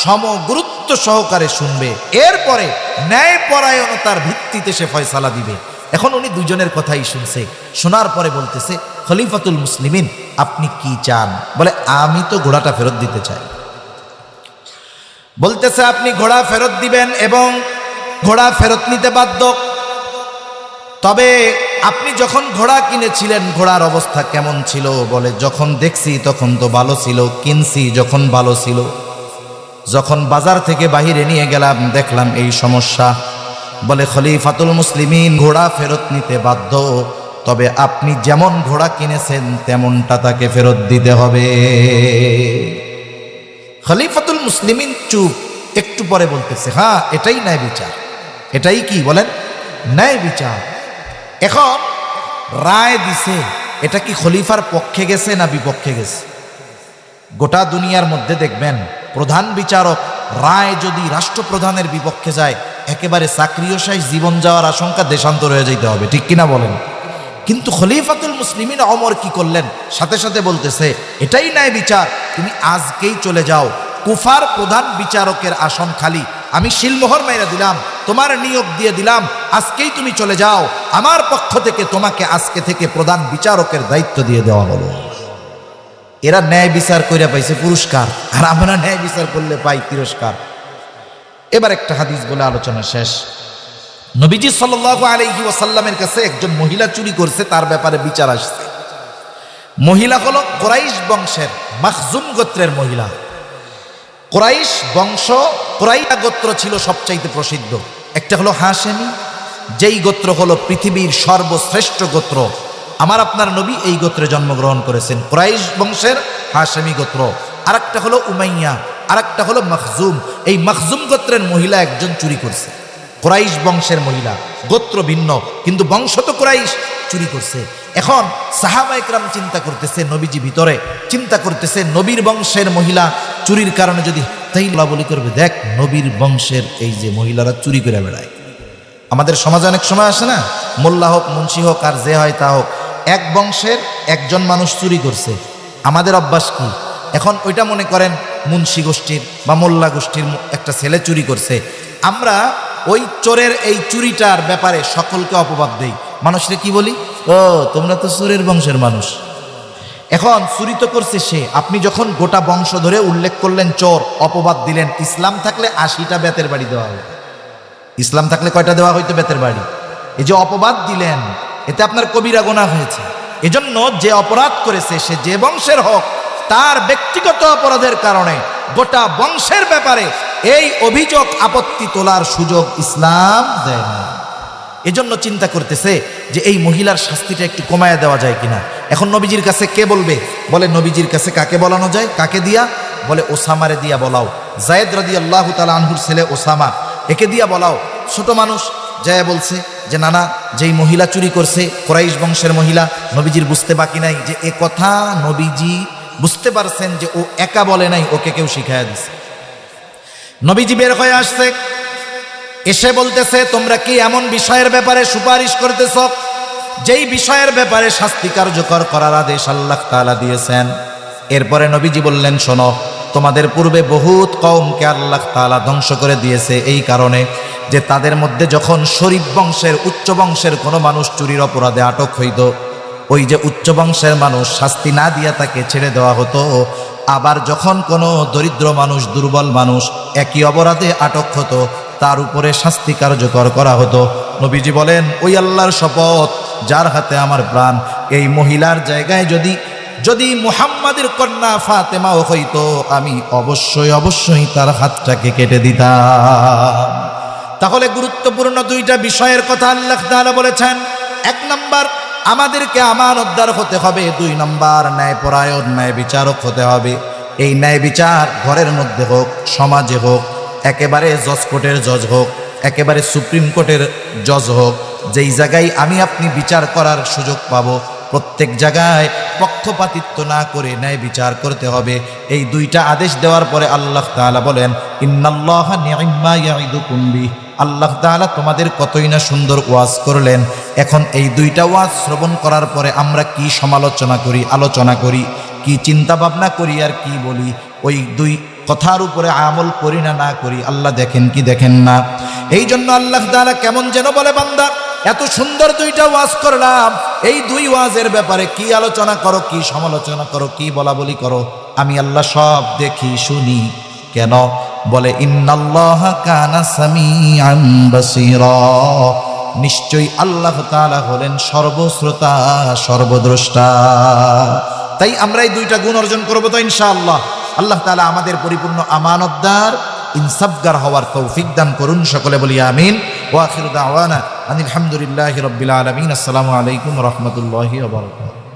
সমগুরুত্ব সহকারে শুনবে, এরপরে ন্যায় পরায়ণতার ভিত্তিতে সে ফয়সালা দিবে। এখন উনি দুজনের কথাই শুনছে, শোনার পরে বলতেছে, খলিফাতুল মুসলিমিন আপনি কি চান? বলে, আমি তো ঘোড়াটা ফেরত দিতে চাই। বলতেছে, আপনি ঘোড়া ফেরত দিবেন এবং ঘোড়া ফেরত নিতে বাধ্য। তবে আপনি যখন ঘোড়া কিনেছিলেন ঘোড়ার অবস্থা কেমন ছিল? বলে, যখন দেখছি তখন তো ভালো ছিল, কিনছি যখন ভালো ছিল, যখন বাজার থেকে বাহিরে নিয়ে গেলাম দেখলাম এই সমস্যা। বলে, খলিফাতুল মুসলিমিন ঘোড়া ফেরত নিতে বাধ্য, তবে আপনি যেমন ঘোড়া কিনেছেন তেমনটা তাকে ফেরত দিতে হবে। খলিফাতুল মুসলিমিন চুপ। একটু পরে বলতেছে, হ্যাঁ এটাই ন্যায় বিচার। এটাই কি বলেন? ন্যায় বিচার। এখন রায় দিছে, এটা কি খলিফার পক্ষে গেছে না বিপক্ষে গেছে? গোটা দুনিয়ার মধ্যে দেখবেন প্রধান বিচারক রায় যদি রাষ্ট্রপ্রধানের বিপক্ষে যায়, একেবারে চাকরিও জীবন যাওয়ার আশঙ্কা, দেশান্তর হয়ে যেতে হবে। ঠিক কিনা বলেন? কিন্তু খলিফাতুল মুসলিমিন ওমর কি করলেন? সাথে সাথে বলতেছে, এটাই ন্যায় বিচার, তুমি আজকেই চলে যাও, কুফার প্রধান বিচারকের আসন খালি, আমি শিলমোহর মাইরা দিলাম, তোমার নিয়োগ দিয়ে দিলাম, আজকেই তুমি চলে যাও, আমার পক্ষ থেকে তোমাকে আজকে থেকে প্রধান বিচারকের দায়িত্ব দিয়ে দেওয়া হলো। এরা ন্যায় বিচার কইরা পাইছে পুরস্কার, আর আমরা ন্যায় বিচার করলে পাই তিরস্কার। এবার একটা হাদিস বলে আলোচনা শেষ। নবীজি সাল্লাল্লাহু আলাইহি ওয়াসাল্লামের কাছে একজন মহিলা চুরি করছে, তার ব্যাপারে বিচার আসছে। মহিলা হলো কুরাইশ বংশের মাখজুম গোত্রের মহিলা। কুরাইশ বংশ, কুরাইশা গোত্র ছিল সবচাইতে প্রসিদ্ধ। একটা হলো হাশেমি, যেই গোত্র হলো পৃথিবীর সর্বশ্রেষ্ঠ গোত্র। আমার আপনার নবী এই গোত্রে জন্মগ্রহণ করেছেন, কুরাইশ বংশের হাশেমি গোত্র। আরেকটা হলো উমাইয়া, আরেকটা হলো মাখজুম। এই মাখজুম গোত্রের মহিলা একজন চুরি করছে। কুরাইশ বংশের মহিলা, গোত্র ভিন্ন কিন্তু বংশ তো কুরাইশ, চুরি করছে। এখন সাহাবা একরাম চিন্তা করতেছে, নবীজি ভিতরে চিন্তা করতেছে, নবীর বংশের মহিলা চুরির কারণে যদি তাই বলা বলি করবে, দেখ নবীর বংশের এই যে মহিলারা চুরি করে বেড়ায়, আমাদের সমাজে অনেক সময় আসে না, মোল্লা হোক মুন্সি হোক আর যে হয় তা হোক, এক বংশের একজন মানুষ চুরি করছে, আমাদের অভ্যাস কি, এখন ওইটা মনে করেন মুন্সি গোষ্ঠীর বা মোল্লা গোষ্ঠীর একটা ছেলে চুরি করছে, আমরা ওই চোরের এই চুরিটার ব্যাপারে সকলকে অপবাদ দেই। মানুষরে কি বলি, ও তোমরা তো চোরের বংশের মানুষ। এখন চুরি তো করছে সে, আপনি যখন গোটা বংশ ধরে উল্লেখ করলেন চোর, অপবাদ দিলেন, ইসলাম থাকলে 80টা বেতের বাড়ি দেওয়া হবে। ইসলাম থাকলে কয়টা দেওয়া হইতো বেতের বাড়ি? এই যে অপবাদ দিলেন, এতে আপনার কবিরা গুনাহ হয়েছে। এজন্য যে অপরাধ করেছে সে যে বংশের হোক, তার ব্যক্তিগত অপরাধের কারণে গোটা বংশের ব্যাপারে এই অভিযোগ আপত্তি তোলার সুযোগ ইসলাম দেয় না। এজন্য চিন্তা করতেছে যে এই মহিলার শাস্তিটা একটু কমায়া দেওয়া যায় কিনা। এখন নবীজির কাছে কে বলবে? বলে নবীজির কাছে কাকে বলানো যায়? কাকে দিয়া? বলে ওসামারে দিয়া বলাও। যায়েদ রাদিয়াল্লাহু তাআলা আনহুর ছেলে ওসামা, একে দিয়া বলাও। ছোট মানুষ যায় বলছে যে নানা, যেই মহিলা চুরি করছে কুরাইশ বংশের মহিলা, নবীজির বুঝতে বাকি নাই যে এ কথা নবীজি বুঝতে পারছেন যে ও একা বলে নাই, ওকে কেউ শিখাইয়া দিছে। নবীজি বের হয়ে আসছে, এসে বলতেছে তোমরা কি এমন বিষয়ের ব্যাপারে সুপারিশ করতেছ যেই বিষয়ের ব্যাপারে শাস্তি কার্যকর করার আদেশ আল্লাহ তাআলা দিয়েছেন? এরপরে নবীজি বললেন, শোনো, তোমাদের পূর্বে বহুত কওমকে আল্লাহ তাআলা ধ্বংস করে দিয়েছে এই কারণে যে তাদের মধ্যে যখন শরীফ বংশের উচ্চ বংশের কোনো মানুষ চুরির অপরাধে আটক হইত, ওই যে উচ্চ বংশের মানুষ শাস্তি না দিয়া তাকে ছেড়ে দেওয়া হতো। আবার যখন কোনো দরিদ্র মানুষ, দুর্বল মানুষ একই অপরাধে আটক হতো, তার উপরে শাস্তি কার্যকর করা হতো। নবীজি বলেন, ওই আল্লাহর শপথ যার হাতে আমার প্রাণ, এই মহিলার জায়গায় যদি মুহাম্মাদের কন্যা ফাতেমাও হইতো, আমি অবশ্যই তার হাতটাকে কেটে দিতাম। তাহলে গুরুত্বপূর্ণ দুইটা বিষয়ের কথা আল্লাহ তাআলা বলেছেন। এক নাম্বার, আমাদেরকে আমানতদার হতে হবে। 2 নাম্বার, ন্যায়পরায়ণ, ন্যায় বিচারক হতে হবে। এই ন্যায় বিচার ঘরের মধ্যে হোক, সমাজে হোক, একেবারে জজ কোর্টের জজ হোক, একেবারে সুপ্রিম কোর্টের জজ হোক, যেই জায়গায় আমি আপনি বিচার করার সুযোগ পাবো, প্রত্যেক জায়গায় পক্ষপাতিত্ব না করে ন্যায় বিচার করতে হবে। এই 2টা আদেশ দেওয়ার পরে আল্লাহ তাআলা বলেন, ইন্নাল্লাহা নি'ম্মা ইয়াইদুকুম বিহি, আল্লাহ তাআলা তোমাদের কতই না সুন্দর ওয়াজ করলেন। এখন এই 2টা ওয়াজ শ্রবণ করার পরে আমরা কি সমালোচনা করি, আলোচনা করি, কি চিন্তা ভাবনা করি আর কি বলি, ওই 2 কথার উপরে আমল করি না করি, আল্লাহ দেখেন কি দেখেন না? এই জন্য আল্লাহ তাআলা কেমন যেন বলে, বান্দা এত সুন্দর 2টা ওয়াজ করলাম, এই 2 ওয়াজের ব্যাপারে কি আলোচনা করো, কি সমালোচনা করো, কি বলা বলি করো, আমি আল্লাহ সব দেখি শুনি। কেন? বলে ইন্নাল্লাহা কানা সামিআন বাসীরা, নিশ্চয়ই আল্লাহ তাআলা হলেন সর্বশ্রোতা সর্বদ্রষ্টা। তাই আমরা এই 2টা গুণ অর্জন করব তো ইনশাআল্লাহ। আল্লাহ তাআলা আমাদের পরিপূর্ণ আমানতদার, ইনসাফগার হওয়ার তৌফিক দান করুন। সকলে বলি আমিন। ওয়া আখিরু দাওয়ানা আনিল হামদুলিল্লাহি রাব্বিল আলামিন। আসসালামু আলাইকুম ওয়া রাহমাতুল্লাহি ওয়া বারাকাতুহু।